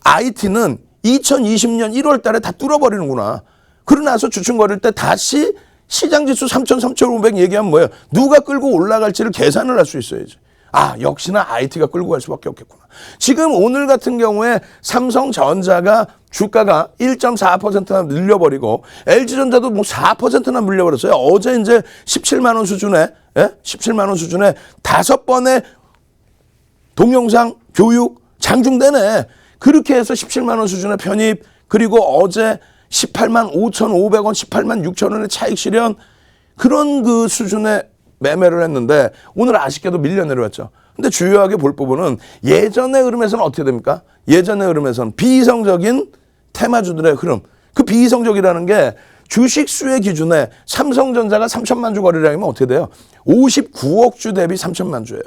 IT는 2020년 1월 달에 다 뚫어버리는구나. 그러고 나서 주춤거릴 때 다시 시장 지수 3,500 얘기하면 뭐예요? 누가 끌고 올라갈지를 계산을 할 수 있어야지. 역시나 IT가 끌고 갈 수밖에 없겠구나. 지금 오늘 같은 경우에 삼성전자가 주가가 1.4%나 늘려버리고 LG전자도 뭐 4%나 물려버렸어요. 어제 이제 17만 원 수준에 17만 원 수준에 5번의 동영상 교육 장중되네. 그렇게 해서 17만 원 수준의 편입 그리고 어제 18만 5,500원, 18만 6천 원의 차익 실현 그런 그 수준의 매매를 했는데 오늘 아쉽게도 밀려 내려왔죠. 근데 주요하게 볼 부분은 예전의 흐름에서는 어떻게 됩니까? 예전의 흐름에서는 비이성적인 테마주들의 흐름. 그 비이성적이라는 게 주식수의 기준에 삼성전자가 3천만 주 거래량이면 어떻게 돼요? 59억 주 대비 3천만 주예요.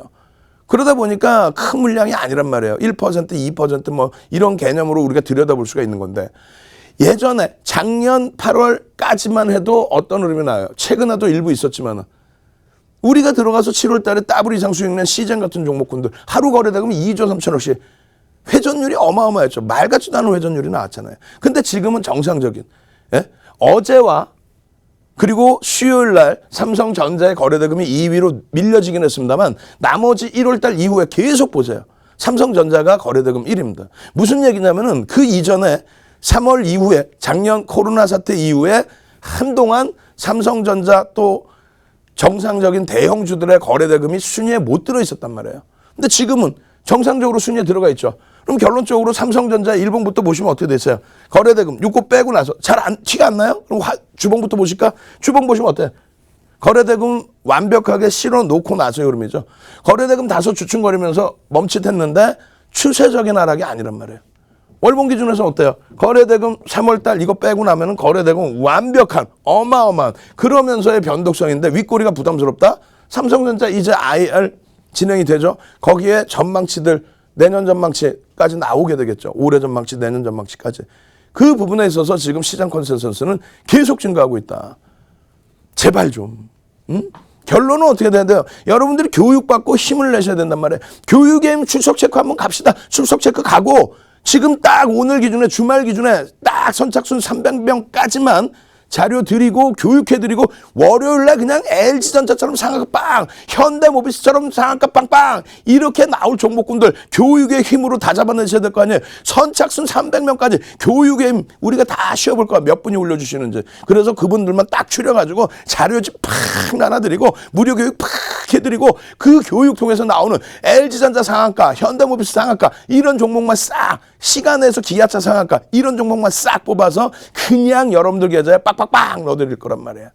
그러다 보니까 큰 물량이 아니란 말이에요. 1%, 2% 뭐 이런 개념으로 우리가 들여다볼 수가 있는 건데 예전에 작년 8월까지만 해도 어떤 흐름이 나요? 최근에도 일부 있었지만은 우리가 들어가서 7월 달에 더블 이상 수익 낸 시젠 같은 종목군들 하루 거래대금이 2조 3천억씩 회전율이 어마어마했죠. 말 같지도 않은 회전율이 나왔잖아요. 근데 지금은 정상적인, 예? 어제와 그리고 수요일 날 삼성전자의 거래대금이 2위로 밀려지긴 했습니다만 나머지 1월 달 이후에 계속 보세요. 삼성전자가 거래대금 1위입니다. 무슨 얘기냐면은 그 이전에 3월 이후에 작년 코로나 사태 이후에 한동안 삼성전자 또 정상적인 대형주들의 거래대금이 순위에 못 들어 있었단 말이에요. 근데 지금은 정상적으로 순위에 들어가 있죠. 그럼 결론적으로 삼성전자 일봉부터 보시면 어떻게 됐어요? 거래대금 6고 빼고 나서 티가 안 나요? 그럼 주봉부터 보실까? 주봉 보시면 어때요? 거래대금 완벽하게 실어 놓고 나서 흐름이죠. 거래대금 다소 주춤거리면서 멈칫했는데 추세적인 하락이 아니란 말이에요. 월봉 기준에서 어때요? 거래대금 3월달 이거 빼고 나면은 거래대금 완벽한 어마어마한 그러면서의 변동성인데 윗꼬리가 부담스럽다? 삼성전자 이제 IR 진행이 되죠. 거기에 전망치들 내년 전망치까지 나오게 되겠죠. 올해 전망치, 내년 전망치까지. 그 부분에 있어서 지금 시장 컨센서스는 계속 증가하고 있다. 제발 좀. 응? 결론은 어떻게 돼야 돼요? 여러분들이 교육받고 힘을 내셔야 된단 말이에요. 교육의 힘 출석 체크 한번 갑시다. 출석 체크 가고 지금 딱 오늘 기준에 주말 기준에 딱 선착순 300명까지만 자료 드리고 교육해 드리고 월요일날 그냥 LG전자처럼 상한가 빵, 현대모비스처럼 상한가 빵빵 이렇게 나올 종목군들 교육의 힘으로 다 잡아내셔야 될 거 아니에요. 선착순 300명까지 교육의 힘 우리가 다 쉬어볼 거야. 몇 분이 올려주시는지. 그래서 그분들만 딱 추려가지고 자료집 팍 나눠드리고 무료 교육 팍 해드리고 그 교육 통해서 나오는 LG전자 상한가, 현대모비스 상한가 이런 종목만 싹 시간에서 기아차 상한가 이런 종목만 싹 뽑아서 그냥 여러분들 계좌에 빡빡빡 넣어드릴 거란 말이에요.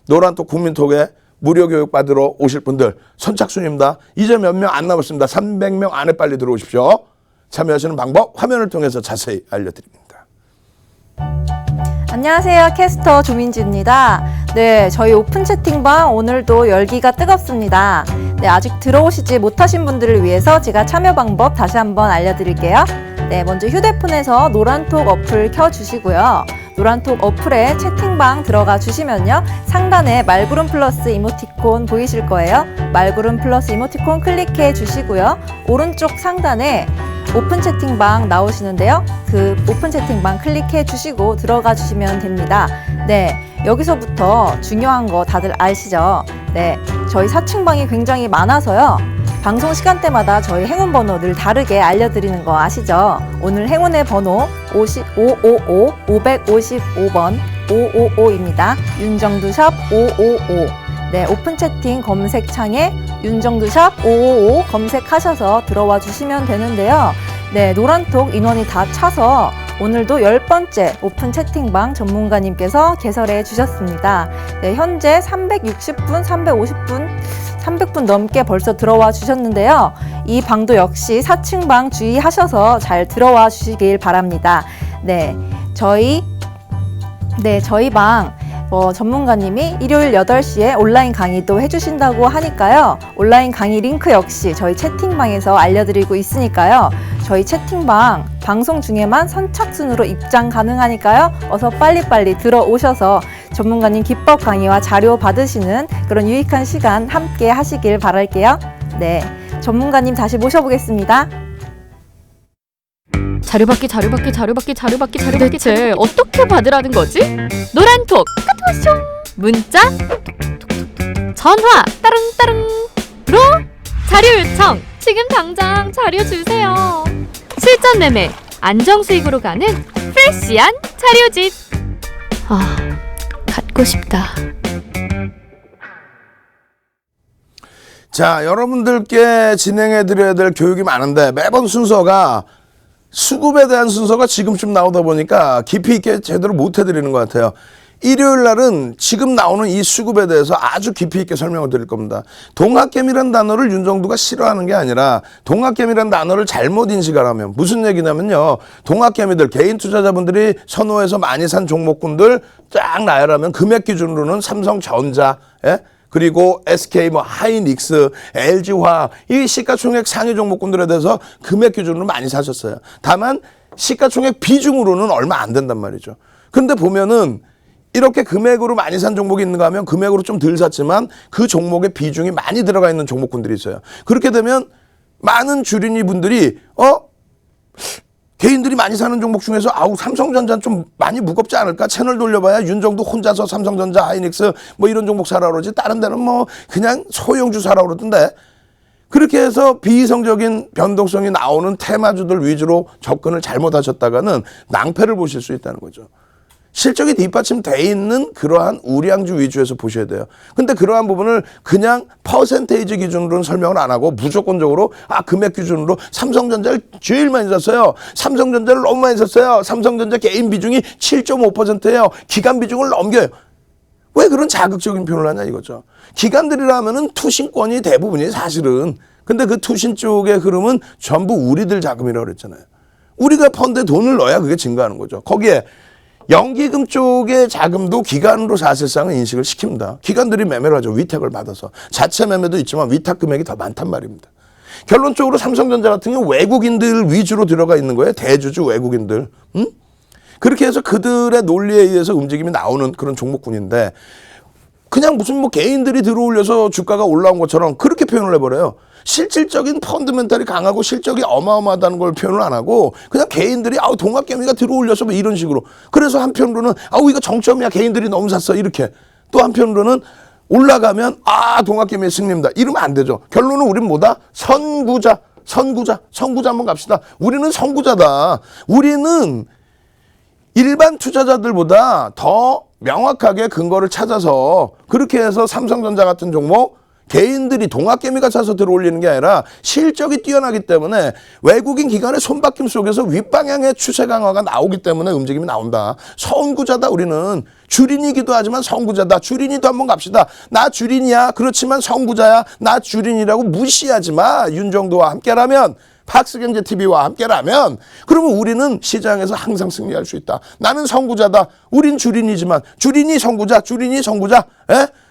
노란톡 국민톡에 무료 교육 받으러 오실 분들 선착순입니다. 이제 몇 명 안 남았습니다. 300명 안에 빨리 들어오십시오. 참여하시는 방법 화면을 통해서 자세히 알려드립니다. 안녕하세요. 캐스터 조민지입니다. 네, 저희 오픈 채팅방 오늘도 열기가 뜨겁습니다. 네, 아직 들어오시지 못하신 분들을 위해서 제가 참여 방법 다시 한번 알려드릴게요. 네, 먼저 휴대폰에서 노란톡 어플 켜주시고요. 노란톡 어플에 채팅방 들어가 주시면요. 상단에 말구름 플러스 이모티콘 보이실 거예요. 말구름 플러스 이모티콘 클릭해 주시고요. 오른쪽 상단에 오픈 채팅방 나오시는데요. 그 오픈 채팅방 클릭해 주시고 들어가 주시면 됩니다. 네, 여기서부터 중요한 거 다들 아시죠? 네, 저희 4층방이 굉장히 많아서요. 방송 시간대마다 저희 행운 번호 늘 다르게 알려드리는 거 아시죠? 오늘 행운의 번호 555 555번 555입니다. 윤정두샵 555. 네, 오픈 채팅 검색창에 윤정두샵 555 검색하셔서 들어와 주시면 되는데요. 네, 노란톡 인원이 다 차서 오늘도 10번째 오픈 채팅방 전문가님께서 개설해 주셨습니다. 네, 현재 360분, 300분 넘게 벌써 들어와 주셨는데요. 이 방도 역시 4층방 주의하셔서 잘 들어와 주시길 바랍니다. 네, 저희 방 전문가님이 일요일 8시에 온라인 강의도 해주신다고 하니까요. 온라인 강의 링크 역시 저희 채팅방에서 알려드리고 있으니까요. 저희 채팅방 방송 중에만 선착순으로 입장 가능하니까요. 어서 빨리빨리 들어오셔서 전문가님 기법 강의와 자료 받으시는 그런 유익한 시간 함께 하시길 바랄게요. 네, 전문가님 다시 모셔보겠습니다. 자료받기 대체 어떻게 받으라는 거지? 노란톡 카톡 문자 톡톡톡톡 전화 따릉따릉로 자료 요청 지금 당장 자료 주세요. 실전 매매 안정수익으로 가는 프레시한 자료집. 갖고 싶다. 자, 여러분들께 진행해드려야 될 교육이 많은데 매번 순서가 수급에 대한 순서가 지금쯤 나오다 보니까 깊이 있게 제대로 못 해드리는 것 같아요. 일요일 날은 지금 나오는 이 수급에 대해서 아주 깊이 있게 설명을 드릴 겁니다. 동학개미라는 단어를 윤정두가 싫어하는 게 아니라 동학개미라는 단어를 잘못 인식하라면 무슨 얘기냐면요. 동학개미들 개인 투자자분들이 선호해서 많이 산 종목군들 쫙 나열하면 금액 기준으로는 삼성전자, 그리고 SK, 하이닉스, LG화학 이 시가총액 상위 종목군들에 대해서 금액 기준으로 많이 사셨어요. 다만 시가총액 비중으로는 얼마 안 된단 말이죠. 그런데 보면은 이렇게 금액으로 많이 산 종목이 있는가 하면 금액으로 좀 덜 샀지만 그 종목의 비중이 많이 들어가 있는 종목군들이 있어요. 그렇게 되면 많은 주린이 분들이 개인들이 많이 사는 종목 중에서 아우 삼성전자는 좀 많이 무겁지 않을까? 채널 돌려봐야 윤정도 혼자서 삼성전자, 하이닉스 뭐 이런 종목 사라 그러지 다른 데는 뭐 그냥 소형주 사라 그러던데 그렇게 해서 비이성적인 변동성이 나오는 테마주들 위주로 접근을 잘못하셨다가는 낭패를 보실 수 있다는 거죠. 실적이 뒷받침돼 있는 그러한 우량주 위주에서 보셔야 돼요. 근데 그러한 부분을 그냥 퍼센테이지 기준으로는 설명을 안 하고 무조건적으로 금액 기준으로 삼성전자를 제일 많이 샀어요. 삼성전자를 너무 많이 샀어요. 삼성전자 개인 비중이 7.5%예요. 기관 비중을 넘겨요. 왜 그런 자극적인 표현을 하냐 이거죠. 기관들이라면은 투신권이 대부분이 사실은. 근데 그 투신 쪽의 흐름은 전부 우리들 자금이라고 그랬잖아요. 우리가 펀드에 돈을 넣어야 그게 증가하는 거죠. 거기에 연기금 쪽의 자금도 기관으로 사실상은 인식을 시킵니다. 기관들이 매매를 하죠. 위탁을 받아서. 자체 매매도 있지만 위탁 금액이 더 많단 말입니다. 결론적으로 삼성전자 같은 경우 외국인들 위주로 들어가 있는 거예요. 대주주 외국인들. 그렇게 해서 그들의 논리에 의해서 움직임이 나오는 그런 종목군인데 그냥 무슨 뭐 개인들이 들어올려서 주가가 올라온 것처럼 그렇게 표현을 해버려요. 실질적인 펀드멘탈이 강하고 실적이 어마어마하다는 걸 표현을 안 하고 그냥 개인들이 동학개미가 들어올려서 뭐 이런 식으로. 그래서 한편으로는 이거 정점이야 개인들이 너무 샀어 이렇게. 또 한편으로는 올라가면 동학개미의 승리입니다. 이러면 안 되죠. 결론은 우리는 뭐다? 선구자 한번 갑시다. 우리는 선구자다. 우리는 일반 투자자들보다 더 명확하게 근거를 찾아서 그렇게 해서 삼성전자 같은 종목 개인들이 동학개미가 사서 들어올리는 게 아니라 실적이 뛰어나기 때문에 외국인 기관의 손바뀜 속에서 윗방향의 추세 강화가 나오기 때문에 움직임이 나온다. 선구자다 우리는. 주린이기도 하지만 선구자다. 주린이도 한번 갑시다. 나 주린이야. 그렇지만 선구자야. 나 주린이라고 무시하지 마. 윤정도와 함께라면 박스경제TV와 함께라면 그러면 우리는 시장에서 항상 승리할 수 있다. 나는 선구자다. 우린 주린이지만 주린이 선구자, 주린이 선구자,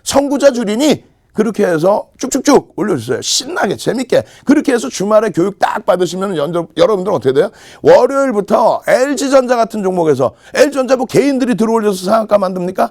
선구자 주린이 그렇게 해서 쭉쭉쭉 올려주세요. 신나게 재밌게 그렇게 해서 주말에 교육 딱 받으시면 여러분들은 어떻게 돼요? 월요일부터 LG전자 같은 종목에서 LG전자 뭐 개인들이 들어올려서 상한가 만듭니까?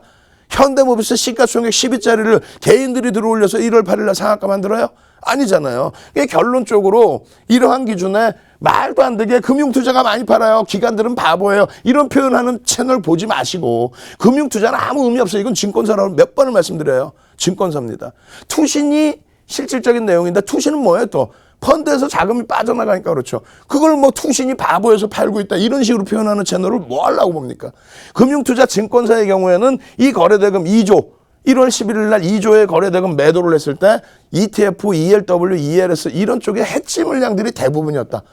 현대모비스 시가총액 10위짜리를 개인들이 들어올려서 1월 8일 날 상한가 만들어요? 아니잖아요. 결론적으로 이러한 기준에 말도 안 되게 금융투자가 많이 팔아요. 기관들은 바보예요. 이런 표현하는 채널 보지 마시고 금융투자는 아무 의미 없어요. 이건 증권사라고 몇 번을 말씀드려요. 증권사입니다. 투신이 실질적인 내용인데 투신은 뭐예요 또? 펀드에서 자금이 빠져나가니까 그렇죠. 그걸 뭐 투신이 바보여서 팔고 있다 이런 식으로 표현하는 채널을 뭐 하려고 봅니까? 금융투자 증권사의 경우에는 이 거래대금 2조 1월 11일 날 2조의 거래대금 매도를 했을 때 ETF, ELW, ELS 이런 쪽의 해지 물량들이 대부분이었다.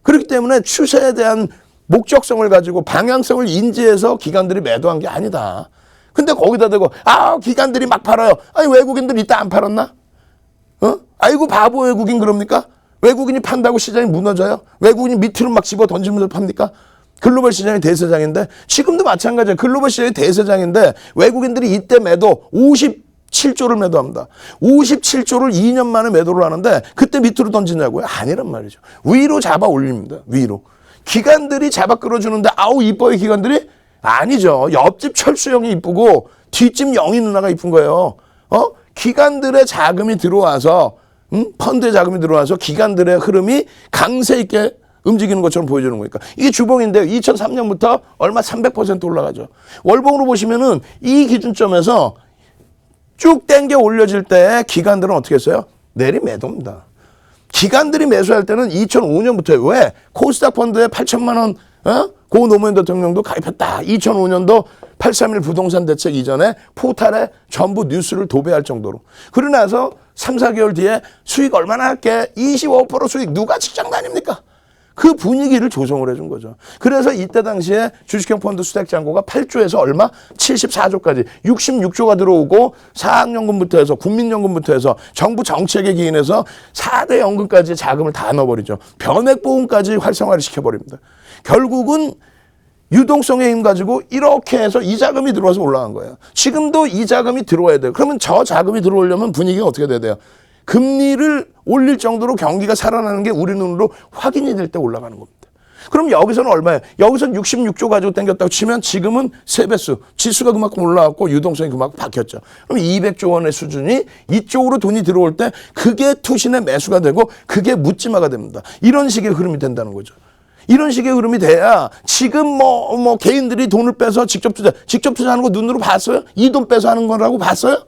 그렇기 때문에 추세에 대한 목적성을 가지고 방향성을 인지해서 기관들이 매도한 게 아니다. 근데 거기다 대고 기관들이 막 팔아요. 아니 외국인들 이따 안 팔았나? 아이고 바보 외국인 그럽니까? 외국인이 판다고 시장이 무너져요? 외국인이 밑으로 막 집어 던지면서 팝니까? 글로벌 시장의 대세장인데 지금도 마찬가지예요. 글로벌 시장의 대세장인데 외국인들이 이때 매도 57조를 매도합니다. 57조를 2년 만에 매도를 하는데 그때 밑으로 던지냐고요? 아니란 말이죠. 위로 잡아 올립니다. 위로. 기관들이 잡아 끌어주는데 이뻐요 기관들이? 아니죠. 옆집 철수형이 이쁘고 뒷집 영희 누나가 이쁜 거예요. 기관들의 자금이 들어와서 펀드의 자금이 들어와서 기관들의 흐름이 강세 있게 움직이는 것처럼 보여주는 거니까. 이게 주봉인데 2003년부터 얼마 300% 올라가죠. 월봉으로 보시면은 이 기준점에서 쭉 당겨 올려질 때 기관들은 어떻게 했어요? 내리매도입니다. 기관들이 매수할 때는 2005년부터예요. 왜? 코스닥 펀드에 8천만 원 고 노무현 대통령도 가입했다. 2005년도 831 부동산 대책 이전에 포탈에 전부 뉴스를 도배할 정도로. 그러고 나서 3, 4개월 뒤에 수익 얼마나 할게? 25% 수익 누가 직장 다닙니까? 그 분위기를 조성을 해준 거죠. 그래서 이때 당시에 주식형 펀드 수백 잔고가 8조에서 얼마? 74조까지 66조가 들어오고 사학연금부터 해서 국민연금부터 해서 정부 정책에 기인해서 4대 연금까지 자금을 다 넣어버리죠. 변액보험까지 활성화를 시켜버립니다. 결국은 유동성의 힘 가지고 이렇게 해서 이 자금이 들어와서 올라간 거예요. 지금도 이 자금이 들어와야 돼요. 그러면 저 자금이 들어오려면 분위기가 어떻게 돼야 돼요? 금리를 올릴 정도로 경기가 살아나는 게 우리 눈으로 확인이 될 때 올라가는 겁니다. 그럼 여기서는 얼마예요? 여기서는 66조 가지고 당겼다고 치면 지금은 3배수. 지수가 그만큼 올라왔고 유동성이 그만큼 바뀌었죠. 그럼 200조 원의 수준이 이쪽으로 돈이 들어올 때 그게 투신의 매수가 되고 그게 묻지마가 됩니다. 이런 식의 흐름이 된다는 거죠. 이런 식의 흐름이 돼야 지금 뭐 개인들이 돈을 빼서 직접 투자하는 거 눈으로 봤어요? 이 돈 빼서 하는 거라고 봤어요?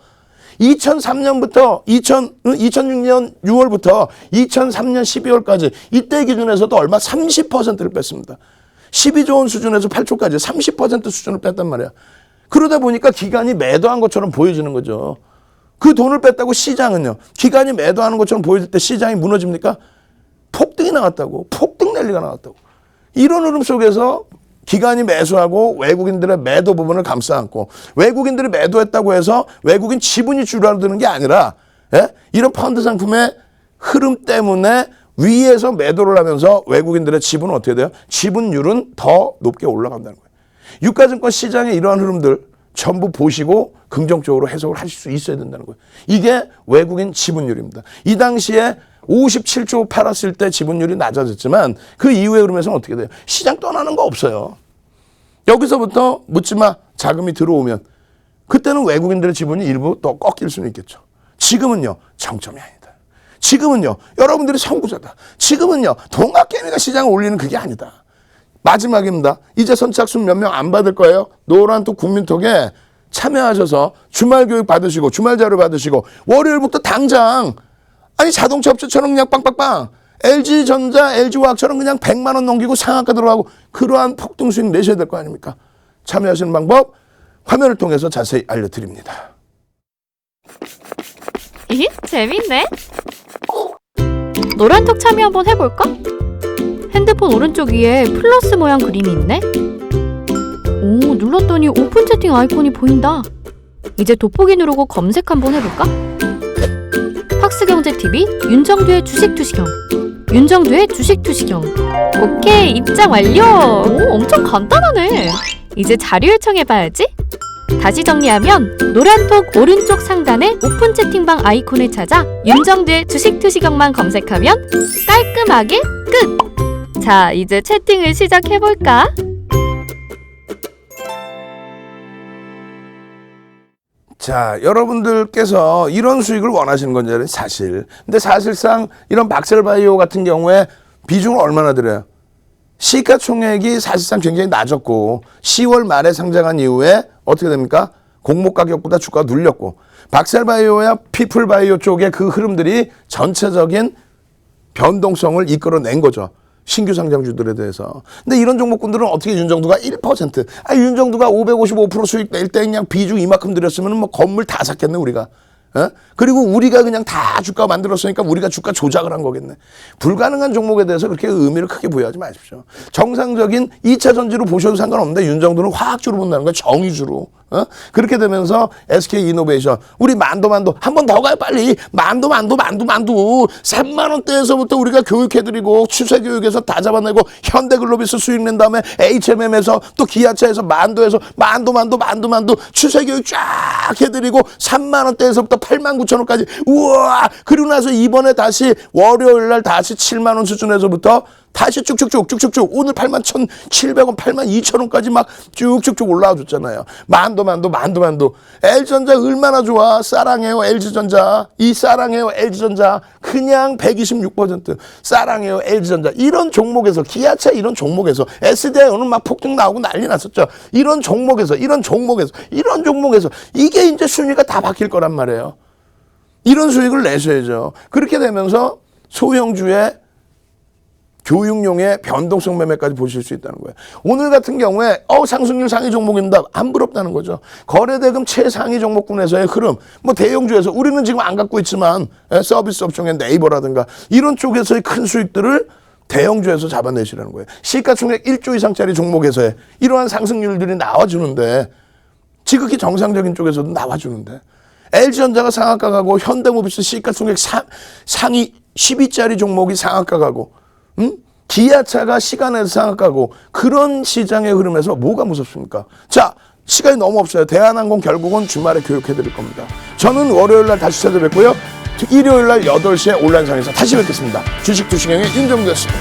2003년부터 2006년 6월부터 2003년 12월까지 이때 기준에서도 얼마 30%를 뺐습니다. 12조 원 수준에서 8조까지 30% 수준을 뺐단 말이야. 그러다 보니까 기관이 매도한 것처럼 보여지는 거죠. 그 돈을 뺐다고 시장은요. 기관이 매도하는 것처럼 보여질 때 시장이 무너집니까? 폭등이 나왔다고. 폭등 랠리가 나왔다고. 이런 흐름 속에서 기관이 매수하고 외국인들의 매도 부분을 감싸안고 외국인들이 매도했다고 해서 외국인 지분이 줄어드는 게 아니라 이런 펀드 상품의 흐름 때문에 위에서 매도를 하면서 외국인들의 지분은 어떻게 돼요? 지분율은 더 높게 올라간다는 거예요. 유가증권 시장의 이러한 흐름들 전부 보시고 긍정적으로 해석을 하실 수 있어야 된다는 거예요. 이게 외국인 지분율입니다. 이 당시에 57조 팔았을 때 지분율이 낮아졌지만 그 이후의 흐름에서는 어떻게 돼요? 시장 떠나는 거 없어요. 여기서부터 묻지마 자금이 들어오면 그때는 외국인들의 지분이 일부 또 꺾일 수는 있겠죠. 지금은요. 정점이 아니다. 지금은요. 여러분들이 선구자다. 지금은요. 동학개미가 시장을 올리는 그게 아니다. 마지막입니다. 이제 선착순 몇 명 안 받을 거예요. 노란톡 국민톡에 참여하셔서 주말 교육 받으시고 주말 자료 받으시고 월요일부터 당장 아니 자동차 업체처럼 그냥 빵빵빵 LG전자, LG화학처럼 그냥 100만 원 넘기고 상한가 들어가고 그러한 폭등 수익 내셔야 될 거 아닙니까? 참여하시는 방법 화면을 통해서 자세히 알려드립니다. 이 재밌네. 노란톡 참여 한번 해볼까? 핸드폰 오른쪽 위에 플러스 모양 그림이 있네. 오, 눌렀더니 오픈 채팅 아이콘이 보인다. 이제 돋보기 누르고 검색 한번 해볼까? 팍스경제TV 윤정두의 주식투시경. 윤정두의 주식투시경. 오케이, 입장 완료. 오, 엄청 간단하네. 이제 자료 요청해봐야지. 다시 정리하면 노란톡 오른쪽 상단에 오픈 채팅방 아이콘을 찾아 윤정두의 주식투시경만 검색하면 깔끔하게 끝! 자, 이제 채팅을 시작해볼까? 자, 여러분들께서 이런 수익을 원하시는 건지 사실. 근데 사실상 이런 박셀바이오 같은 경우에 비중을 얼마나 들여요? 시가총액이 사실상 굉장히 낮았고 10월 말에 상장한 이후에 어떻게 됩니까? 공모 가격보다 주가가 눌렸고 박셀바이오와 피플바이오 쪽의 그 흐름들이 전체적인 변동성을 이끌어낸 거죠. 신규 상장주들에 대해서. 근데 이런 종목군들은 어떻게 윤정두가 1%. 윤정두가 555% 수익 낼 때 그냥 비중 이만큼 들였으면 뭐 건물 다 샀겠네, 우리가. 그리고 우리가 그냥 다 주가 만들었으니까 우리가 주가 조작을 한 거겠네. 불가능한 종목에 대해서 그렇게 의미를 크게 부여하지 마십시오. 정상적인 2차 전지로 보셔도 상관없는데 윤정두는 화학주로 본다는 거야. 정유주로. 그렇게 되면서 SK이노베이션 우리 만도 한 번 더 가요 빨리. 만도 3만 원대에서부터 우리가 교육해드리고 추세교육에서 다 잡아내고 현대글로비스 수익 낸 다음에 HMM에서 또 기아차에서 만도 추세교육 쫙 해드리고 3만 원대에서부터 8만 9천 원까지 우와. 그리고 나서 이번에 다시 월요일날 다시 7만 원 수준에서부터 다시 쭉쭉쭉 오늘 8만 1,700원 8만 2천 원까지 막 쭉쭉쭉 올라와 줬잖아요. 만도 LG전자 얼마나 좋아. 사랑해요 LG전자. 이 사랑해요 LG전자 그냥 126% 사랑해요 LG전자. 이런 종목에서 기아차 이런 종목에서 SDI 오늘 막 폭등 나오고 난리 났었죠. 이런 종목에서 이게 이제 순위가 다 바뀔 거란 말이에요. 이런 수익을 내셔야죠. 그렇게 되면서 소형주의 교육용의 변동성 매매까지 보실 수 있다는 거예요. 오늘 같은 경우에 상승률 상위 종목입니다. 안 부럽다는 거죠. 거래대금 최상위 종목군에서의 흐름. 뭐 대형주에서 우리는 지금 안 갖고 있지만 서비스 업종의 네이버라든가 이런 쪽에서의 큰 수익들을 대형주에서 잡아내시라는 거예요. 시가총액 1조 이상짜리 종목에서의 이러한 상승률들이 나와주는데 지극히 정상적인 쪽에서도 나와주는데 LG전자가 상한가 가고 현대모비스 시가총액 상위 10위짜리 종목이 상한가 가고 기아차가 시간에서 상한가고 그런 시장의 흐름에서 뭐가 무섭습니까? 자, 시간이 너무 없어요. 대한항공 결국은 주말에 교육해드릴 겁니다. 저는 월요일날 다시 찾아뵙고요. 일요일날 8시에 온라인상에서 다시 뵙겠습니다. 주식투시경의 윤정두였습니다.